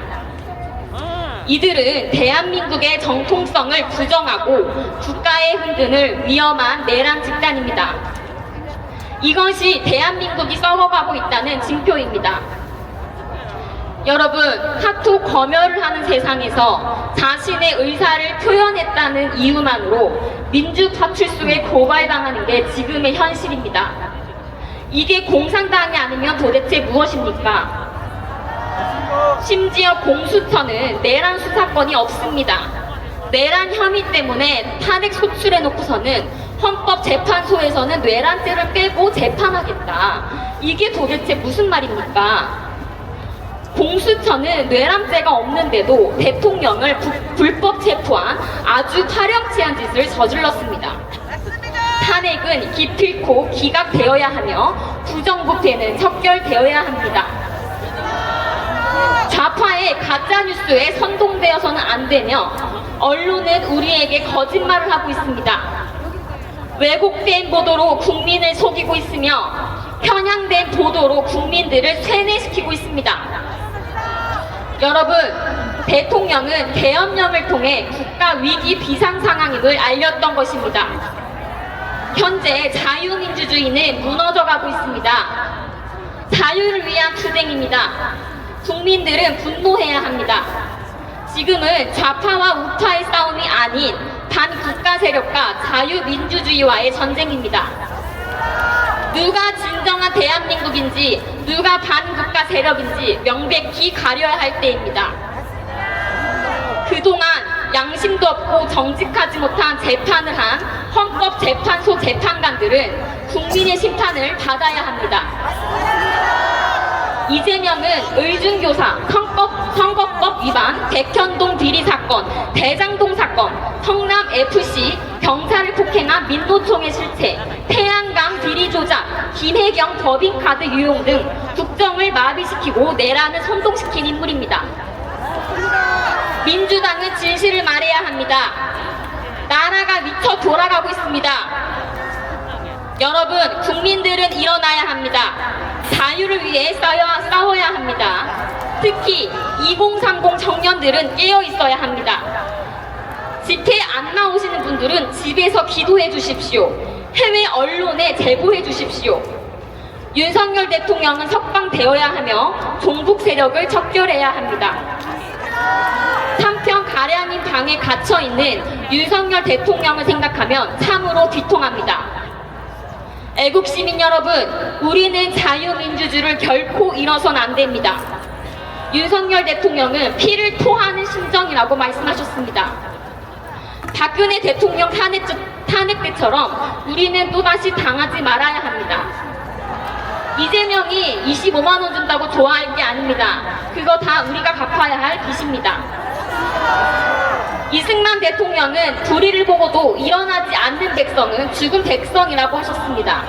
이들은 대한민국의 정통성을 부정하고 국가에 흔드는 위험한 내란 집단입니다. 이것이 대한민국이 썩어가고 있다는 징표입니다. 여러분, 카톡 검열을 하는 세상에서 자신의 의사를 표현했다는 이유만으로 민주파출소에 고발당하는 게 지금의 현실입니다. 이게 공산당이 아니면 도대체 무엇입니까? 심지어 공수처는 내란 수사권이 없습니다. 내란 혐의 때문에 탄핵 소출해놓고서는 헌법재판소에서는 내란죄를 빼고 재판하겠다. 이게 도대체 무슨 말입니까? 공수처는 뇌람죄가 없는데도 대통령을 불법 체포한 아주 파렴치한 짓을 저질렀습니다. 탄핵은 기필코 기각되어야 하며 부정부패는 척결되어야 합니다. 좌파의 가짜뉴스에 선동되어서는 안 되며 언론은 우리에게 거짓말을 하고 있습니다. 왜곡된 보도로 국민을 속이고 있으며 편향된 보도로 국민들을 쇠뇌시키고 있습니다. 여러분, 대통령은 계엄령을 통해 국가 위기 비상 상황임을 알렸던 것입니다. 현재 자유민주주의는 무너져가고 있습니다. 자유를 위한 투쟁입니다. 국민들은 분노해야 합니다. 지금은 좌파와 우파의 싸움이 아닌 반국가 세력과 자유민주주의와의 전쟁입니다. 누가 진정한 대한민국인지 누가 반국가 세력인지 명백히 가려야 할 때입니다. 그동안 양심도 없고 정직하지 못한 재판을 한 헌법재판소 재판관들은 국민의 심판을 받아야 합니다. 이재명은 의중교사, 선거법 위반, 백현동 비리 사건, 대장동 사건, 성남FC, 경찰을 폭행한 민노총의 실체, 태양강 비리 조작, 김혜경 법인카드 유용 등 국정을 마비시키고 내란을 선동시킨 인물입니다. 민주당은 진실을 말해야 합니다. 나라가 미쳐 돌아가고 있습니다. 여러분, 국민들은 일어나야 합니다. 자유를 위해 싸워야 합니다. 특히 2030 청년들은 깨어 있어야 합니다. 집회 안 나오시는 분들은 집에서 기도해 주십시오. 해외 언론에 제보해 주십시오. 윤석열 대통령은 석방되어야 하며 종북 세력을 척결해야 합니다. 한편 가량인 방에 갇혀있는 윤석열 대통령을 생각하면 참으로 비통합니다. 애국 시민 여러분, 우리는 자유민주주의를 결코 잃어선 안 됩니다. 윤석열 대통령은 피를 토하는 심정이라고 말씀하셨습니다. 박근혜 대통령 탄핵 때처럼 우리는 또다시 당하지 말아야 합니다. 이재명이 25만 원 준다고 좋아할 게 아닙니다. 그거 다 우리가 갚아야 할 빚입니다. 이승만 대통령은 불의를 보고도 일어나지 않는 백성은 죽은 백성이라고 하셨습니다.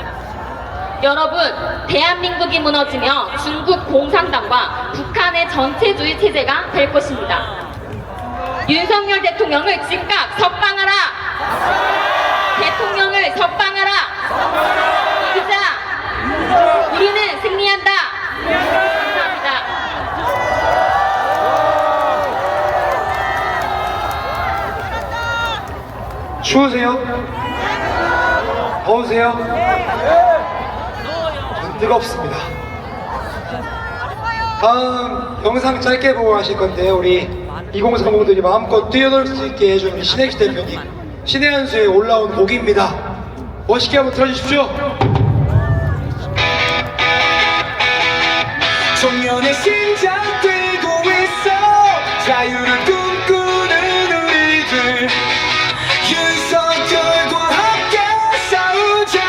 여러분, 대한민국이 무너지며 중국 공산당과 북한의 전체주의 체제가 될 것입니다. 윤석열 대통령을 즉각 석방하라! 대통령을 석방하라! 이기자! 우리는 승리한다! 감사합니다. 추우세요? 더우세요? 전 뜨겁습니다. 다음 영상 짧게 보고 가실 건데 우리 2030들이 마음껏 뛰어놀 수 있게 해주는 신혜기 대표님 신의 한 수에 올라온 곡입니다. 멋있게 한번 틀어주십시오. 청년의 심장 뛰고 있어 자유를 꿈꾸는 우리들 윤석열과 함께 싸우자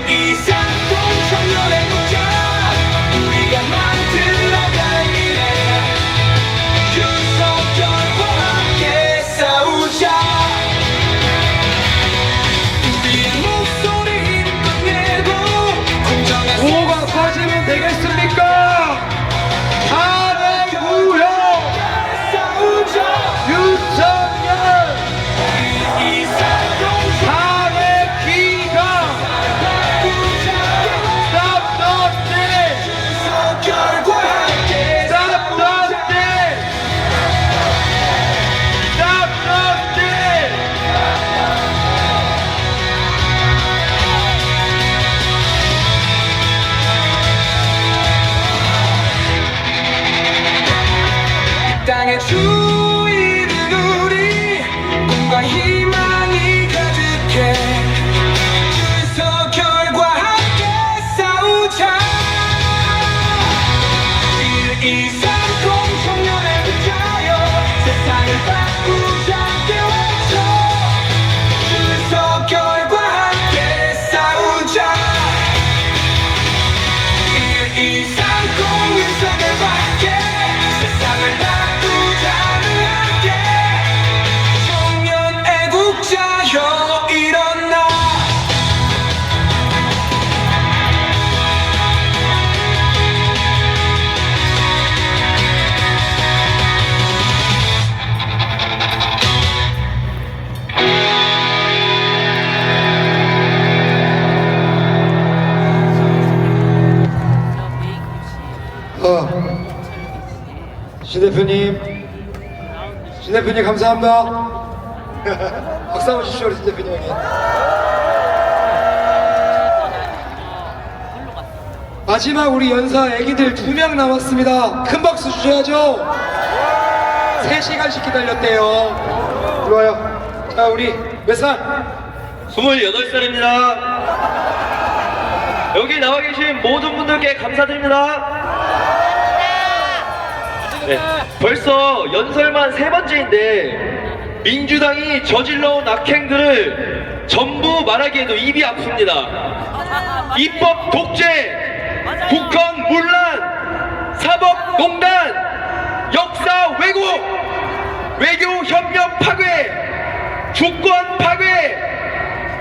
123동 청년의 도전 우리가 만들어갈 미래 윤석열과 함께 싸우자 우리의 목소리를 꺼내고 공정한 구호가 터지면 신 대표님 감사합니다. 박수 한번 주시죠, 우리 신 대표님. 마지막 우리 연사 애기들 2명 남았습니다. 큰 박수 주셔야죠. 3시간씩 기다렸대요. 들어와요. 자, 우리 몇 살? 28살입니다. 여기 나와 계신 모든 분들께 감사드립니다. 네, 벌써 연설만 3번째인데 민주당이 저질러온 악행들을 전부 말하기에도 입이 아픕니다. 입법 독재, 북한 문란, 사법농단, 역사 왜곡, 외교 협력 파괴, 주권 파괴,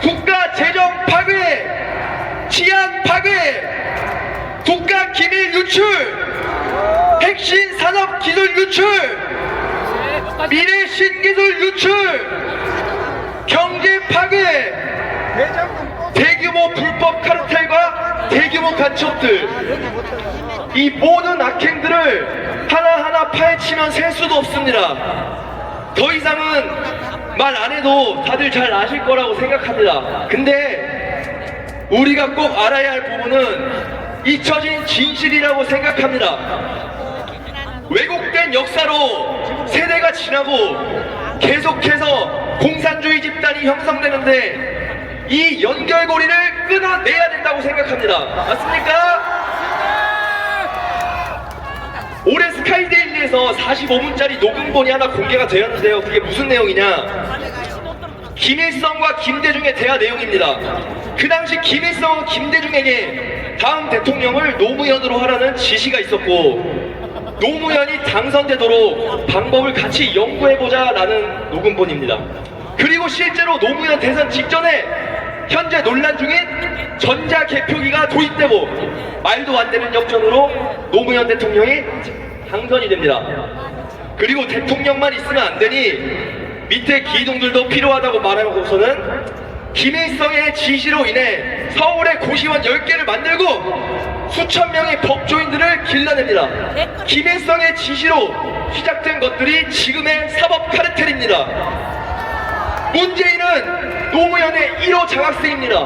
국가 재정 파괴, 치안 파괴, 국가 기밀 유출, 핵심 산업 기술 유출, 미래 신기술 유출, 경제 파괴, 대규모 불법 카르텔과 대규모 간첩들, 이 모든 악행들을 하나하나 파헤치면 셀 수도 없습니다. 더 이상은 말 안 해도 다들 잘 아실 거라고 생각합니다. 근데 우리가 꼭 알아야 할 부분은 잊혀진 진실이라고 생각합니다. 왜곡된 역사로 세대가 지나고 계속해서 공산주의 집단이 형성되는데 이 연결고리를 끊어내야 된다고 생각합니다. 맞습니까? 올해 스카이데일리에서 45분짜리 녹음본이 하나 공개가 되었는데요. 그게 무슨 내용이냐? 김일성과 김대중의 대화 내용입니다. 그 당시 김일성은 김대중에게 다음 대통령을 노무현으로 하라는 지시가 있었고 노무현이 당선되도록 방법을 같이 연구해보자 라는 녹음본입니다. 그리고 실제로 노무현 대선 직전에 현재 논란 중인 전자개표기가 도입되고 말도 안 되는 역전으로 노무현 대통령이 당선이 됩니다. 그리고 대통령만 있으면 안 되니 밑에 기둥들도 필요하다고 말하고서는 김일성의 지시로 인해 서울에 고시원 10개를 만들고 수천 명의 법조인들을 길러냅니다. 김일성의 지시로 시작된 것들이 지금의 사법 카르텔입니다. 문재인은 노무현의 1호 장학생입니다.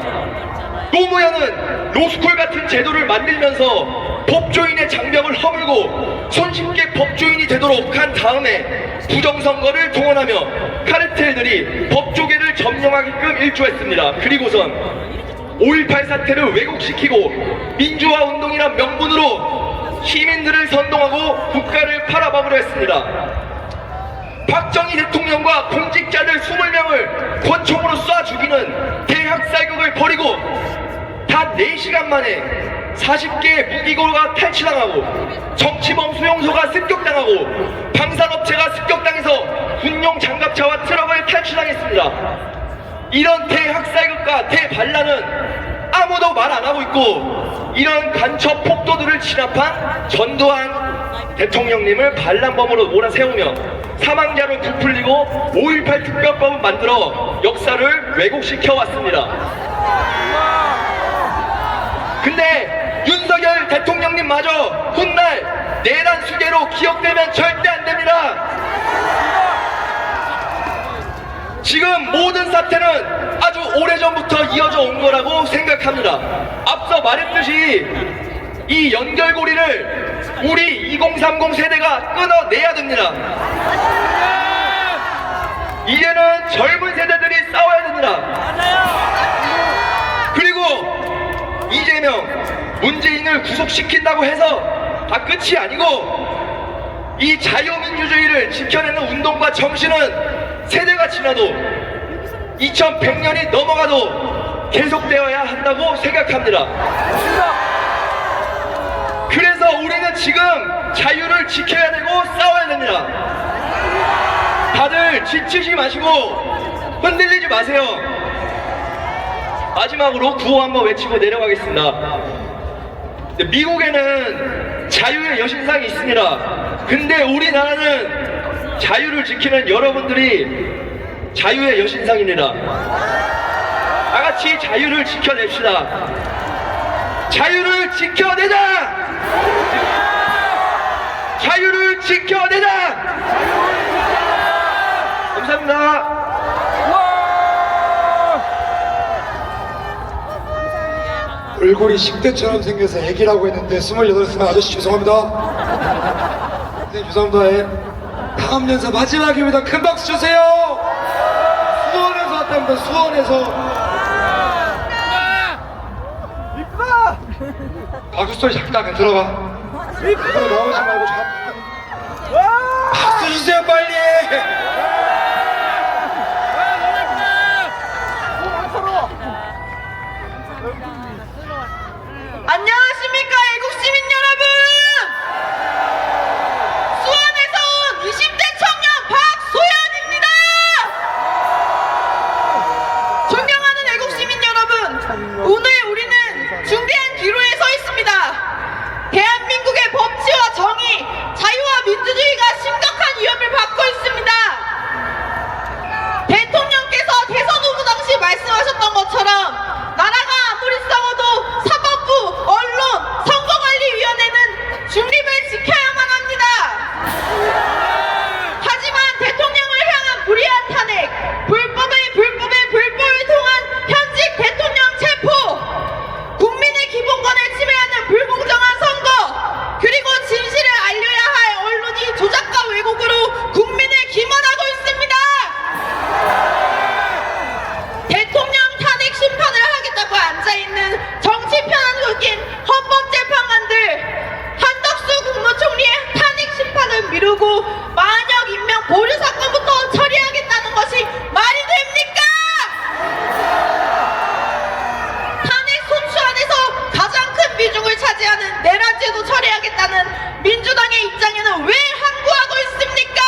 노무현은 로스쿨 같은 제도를 만들면서 법조인의 장벽을 허물고 손쉽게 법조인이 되도록 한 다음에 부정선거를 동원하며 카르텔들이 법조계를 점령하게끔 일조했습니다. 그리고선 5.18 사태를 왜곡시키고 민주화 운동이란 명분으로 시민들을 선동하고 국가를 팔아먹으려 했습니다. 박정희 대통령과 공직자들 20명을 권총으로 쏴 죽이는 대학살극을 벌이고 단 4시간 만에 40개의 무기고가 탈취당하고 정치범 수용소가 습격당하고 방산업체가 습격당해서 군용 장갑차와 트럭을 탈취당했습니다. 이런 대학살극과 대반란은 아무도 말 안 하고 있고 이런 간첩 폭도들을 진압한 전두환 대통령님을 반란범으로 몰아세우며 사망자를 부풀리고 5.18 특별법을 만들어 역사를 왜곡시켜 왔습니다. 근데 윤석열 대통령님마저 훗날 내란 수괴로 기억되면 절대 안 됩니다. 지금 모든 사태는 아주 오래전부터 이어져 온 거라고 생각합니다. 앞서 말했듯이 이 연결고리를 우리 2030 세대가 끊어내야 됩니다. 이제는 젊은 세대들이 싸워야 됩니다. 그리고 이재명, 문재인을 구속시킨다고 해서 다 끝이 아니고 이 자유민주주의를 지켜내는 운동과 정신은 세대가 지나도 2100년이 넘어가도 계속되어야 한다고 생각합니다. 그래서 우리는 지금 자유를 지켜야 되고 싸워야 됩니다. 다들 지치지 마시고 흔들리지 마세요. 마지막으로 구호 한번 외치고 내려가겠습니다. 미국에는 자유의 여신상이 있습니다. 근데 우리나라는 자유를 지키는 여러분들이 자유의 여신상입니다. 다같이 자유를 지켜냅시다. 자유를 지켜내자! 자유를 지켜내자! 얼굴이 10대처럼 생겨서 애기라고 했는데 28살 아저씨 죄송합니다. 네, 죄송합니다. 예. 다음 연사 마지막입니다. 큰 박수 주세요. 수원에서 왔답니다. 수원에서. 박수 소리 잠깐 들어가. 나오지 말고 박수 주세요 빨리. 안녕하십니까 애국 시민 여러분! 수원에서 온 20대 청년 박소연입니다! 존경하는 애국 시민 여러분, 오늘 우리는 중대한 기로에 서 있습니다. 대한민국의 법치와 정의, 자유와 민주주의가 심각한 위협을 받고 있습니다. 대통령께서 대선 후보 당시 말씀하셨던 것처럼 나라가 아무리 싸워도 사법부, 언론, 선거관리위원회는 중립을 지켜야만 합니다. 하지만 대통령을 향한 무리한 탄핵, 불법을 통한 현직 대통령 체포, 국민의 기본권을 침해하는 불공정한 선거, 그리고 진실을 알려야 할 언론이 조작과 왜곡으로 국민을 기만하고 있습니다. 대통령 탄핵 심판을 하겠다고 앉아있는 정치 편향적인 헌법재판관들, 한덕수 국무총리의 탄핵 심판을 미루고 만역 임명 보류 사건부터 처리하겠다는 것이 말이 됩니까? 탄핵 소추안에서 가장 큰 비중을 차지하는 내란죄도 처리하겠다는 민주당의 입장에는 왜 항구하고 있습니까?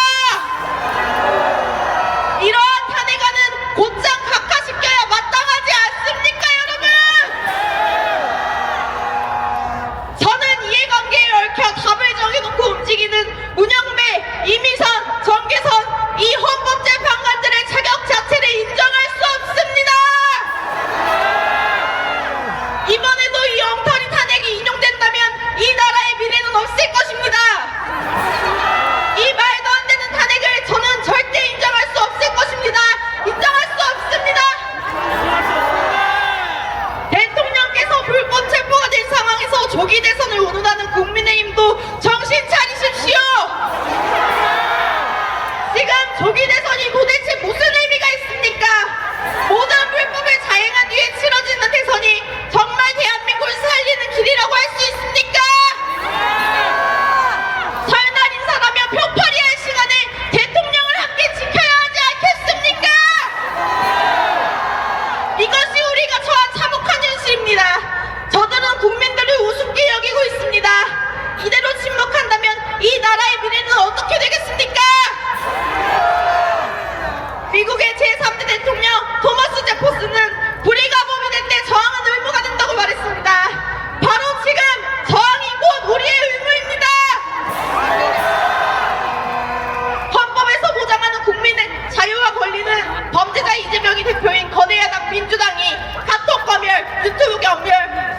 이러한 탄핵안은 곧장 각하시켜야 마땅하지 않습니까, 여러분? 저는 이해관계에 얽혀 답을 정해놓고 움직이는 문영배, 이미선, 정계선, 이 헌법재판관들의 자격 자체를 인정할 수 없습니다. 이번에도 이 엉터리 탄핵이 인용된다면 이 나라의 미래는 없을 것입니다. 이 말도 안 되는 탄핵을 저는 절대 인정할 수 없을 것입니다. 인정할 수 없습니다. 대통령께서 불법 체포가 된 상황에서 조기 대선을 운운하는 국민의힘도 정신 차리십시오. 지금 조기 대선이 도대체 무슨 의미가 있습니까? 모든 불법을 자행한 뒤에 치러지는 대선이 정말 대한민국을 살리는 길이라고 할 수 있습니까? 설날 인사라며 표파리 할 시간에 대통령을 함께 지켜야 하지 않겠습니까? 이것이 우리가 처한 참혹한 현실입니다. 저들은 국민들을 우습게 여기고 있습니다. 이대로 침묵한다면 이 나라의 미래는 어떻게 되겠습니까? 미국의 제3대 대통령 토마스 제퍼슨은 불의가 범인될 때 저항은 의무가 된다고 말했습니다. 바로 지금 저항이 곧 우리의 의무입니다. 헌법에서 보장하는 국민의 자유와 권리는 범죄자 이재명이 대표인 거대야당 민주당이 카톡 검열, 유튜브 검열,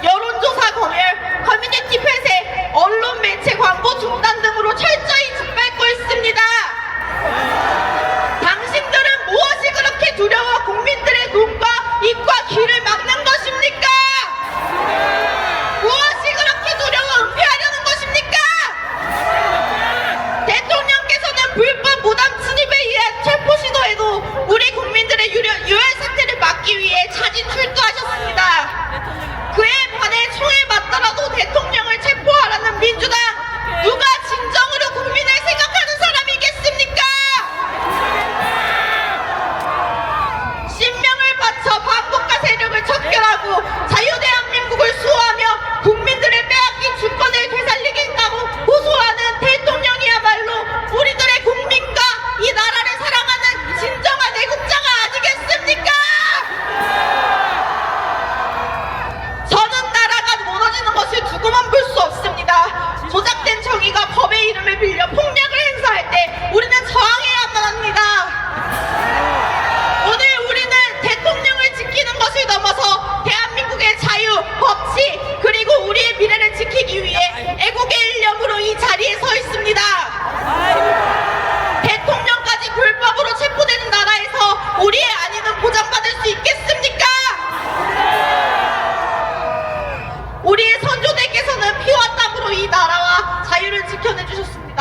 여론조사 검열, 커뮤니티 폐쇄, 언론 매체 광고 중단 등으로 철저히 짓밟고 있습니다. 당신들은 무엇이 그렇게 두려워 국민들의 눈과 입과 귀를 막는 것입니까? 무엇이 그렇게 두려워 은폐하려는 것입니까? 대통령께서는 불법 무단 침입에 의한 체포 시도에도 우리 국민들의 유혈 사태를 막기 위해 자진 출두하셨습니다. 그에 반해 총에 맞더라도 대통령을 체포하라는 민주당, 누가 진정으로 국민을 생각하는 사람이겠습니까? 신명을 바쳐 반국가 세력을 척결하고 자유대한민국을 수호하며 국민들의 빼앗긴 주권을 되살리겠다고 호소하는 대통령이야말로 우리들의 국민과 이 나라를 사랑하는 진정한 애국자가 아니겠습니까?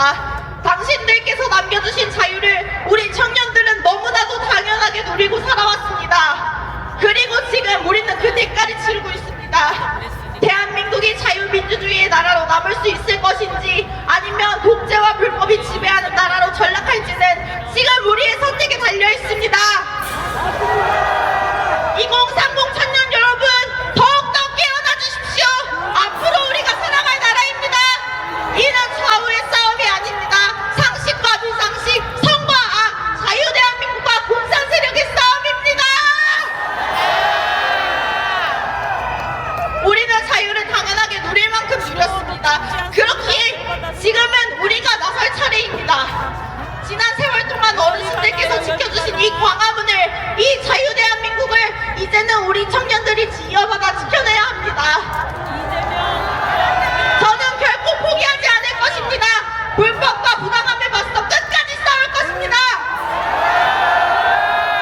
있습니다. 당신들께서 남겨주신 자유를 우리 청년들은 너무나도 당연하게 누리고 살아왔습니다. 그리고 지금 우리는 그 대가를 치르고 있습니다. 대한민국이 자유민주주의의 나라로 남을 수 있을 것인지 아니면 독재와 불법이 지배하는 나라로 전락할지는 지금 우리의 선택에 달려 있습니다. 2030 청년 여러분, 더욱더 깨어나 주십시오. 앞으로 우리가 살아갈 나라입니다. 이는 좌우의 싸움이 아닙니다. 상식과 비상식, 성과 악, 자유 대한민국과 공산 세력의 싸움입니다. 우리는 자유를 당연하게 누릴 만큼 누렸습니다. 그렇기에 지금은 우리가 나설 차례입니다. 지난 세월 동안 어르신들께서 지켜주신 이 광화문을, 이 자유 대한민국을 이제는 우리 청년들이 이어받아 지켜내야 합니다. 저는 결코 포기하지 않을 것입니다. 불법과 부당함에 맞서 끝까지 싸울 것입니다.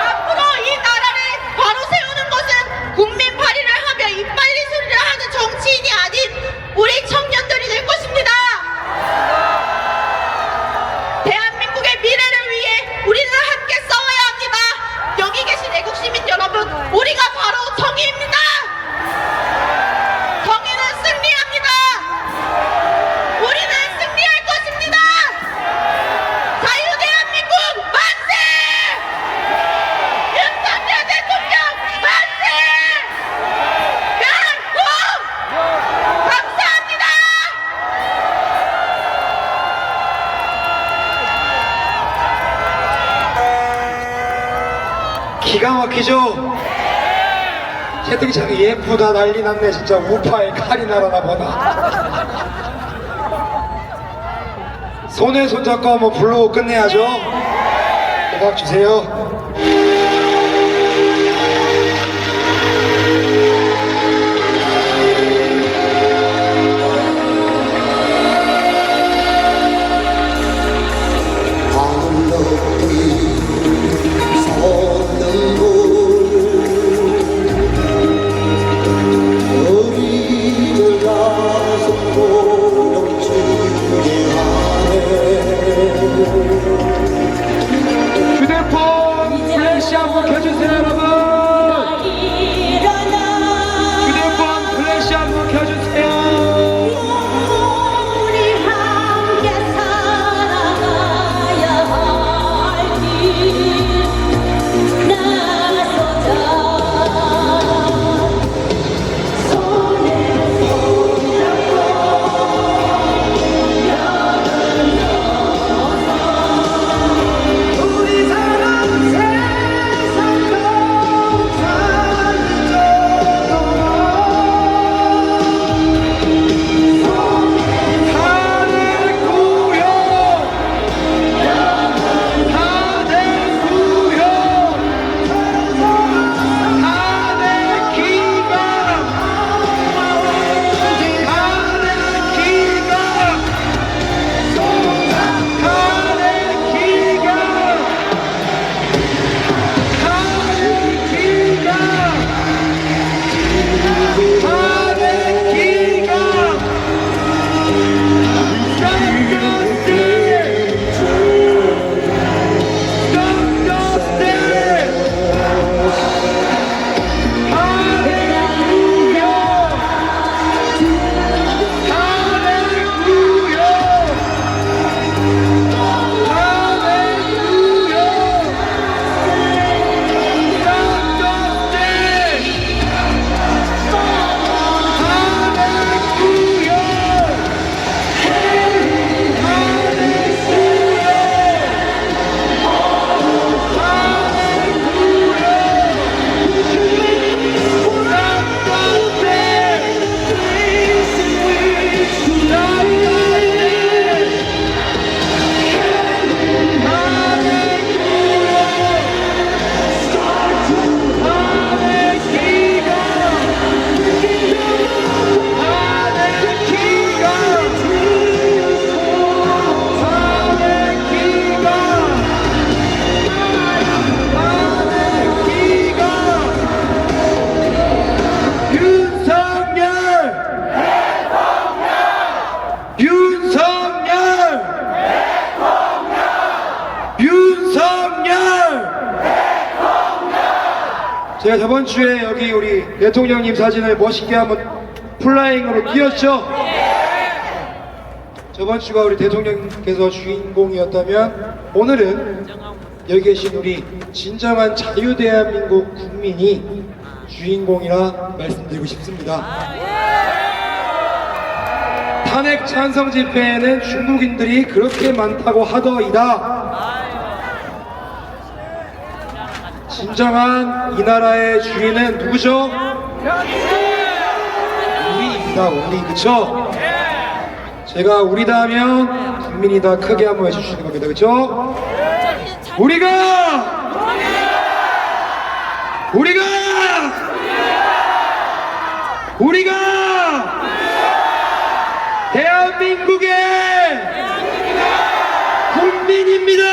앞으로 이 나라를 바로 세우는 것은 국민 발의를 하며 이빨리 소리를 하는 정치인이 아닌 우리 청년들이 될 것입니다. 대한민국의 미래를 위해 우리는 함께 싸워야 합니다. 여기 계신 애국 시민 여러분, 우리가 바로 정의입니다. 정의는 승리합니다. 우리는 승리할 것입니다. 자유 대한민국 만세! 윤석열 대통령 만세! 멸공! 감사합니다. 기가 막히죠? 채팅창이 예쁘다 난리 났네. 진짜 우파의 칼이 날아나 보다. 손에 손잡고 한번 부르고 끝내야죠. 음악 주세요. 휴대폰 제가 저번 주에 여기 우리 대통령님 사진을 멋있게 한번 플라잉으로 띄웠죠? 저번 주가 우리 대통령께서 주인공이었다면 오늘은 여기 계신 우리 진정한 자유대한민국 국민이 주인공이라 말씀드리고 싶습니다. 탄핵 찬성 집회에는 중국인들이 그렇게 많다고 하더이다. 진정한 이 나라의 주인은 누구죠? 우리입니다. 우리. 그쵸? 제가 우리다 하면 국민이다 크게 한번 해주시는 겁니다. 그쵸? 우리가 대한민국의 국민입니다.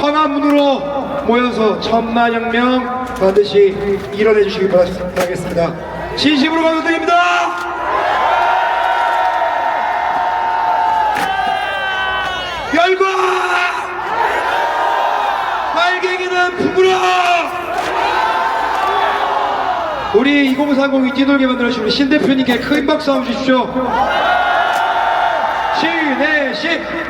광화문으로 모여서 천만여 명 반드시 일어내 주시기 바라겠습니다. 진심으로 감사드립니다. 열과 빨갱이는 부끄러. 우리 2030이 뛰놀게 만들어주신 신 대표님께 큰 박수 한번 주십시오. 신내식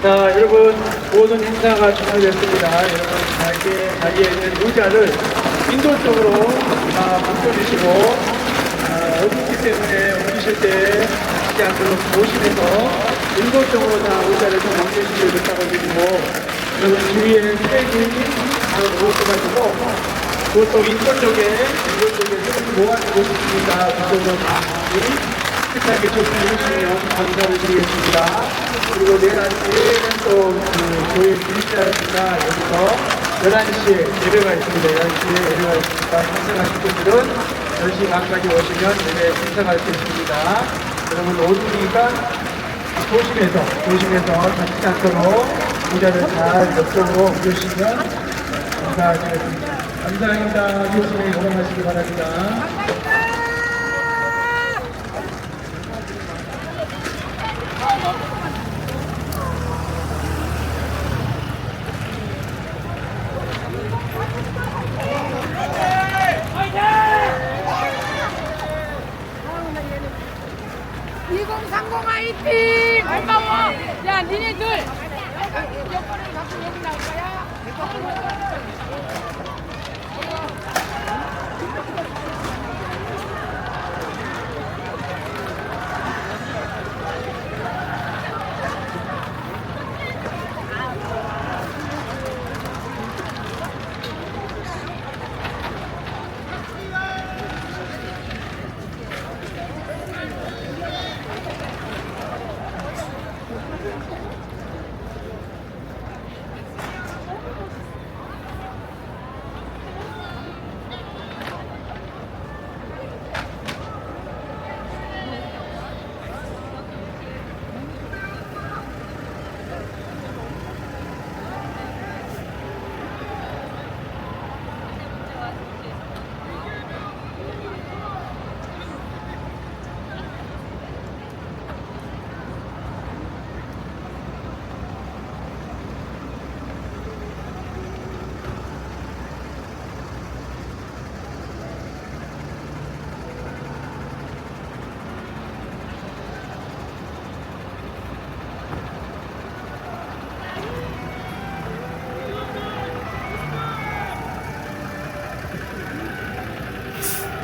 자, 여러분 모든 행사가 종료됐습니다. 여러분 자기에 있는 의자를 인도적으로 바꿔주시고 어둡기 때문에 옮기실 때 하지 않도록 조심해서 인도적으로 다 의자를 좀 옮겨주시길 부탁드리고 여러분 주위에 트랙이 다 모여가지고 그것도 인도쪽에 모아주고 싶습니다. 그쪽으로 다 식사하게 조심해주시면 감사를 드리겠습니다. 그리고 내일 아침에는 또 교회 주립자입니다. 여기서 11시에 예배가 있습니다. 11시에 예배가 있으니까 신청하실 분들은 10시 반까지 오시면 예배 신청할 수 있습니다. 여러분 오시니까 조심해서 다치지 않도록 의자를 잘 옆쪽으로 옮겨주시면 감사하겠습니다. 감사합니다. 교수님 건강하시기 바랍니다. 화이팅! 고마워! 야, 니네들! 여권을 갖고 여기 나올 거야?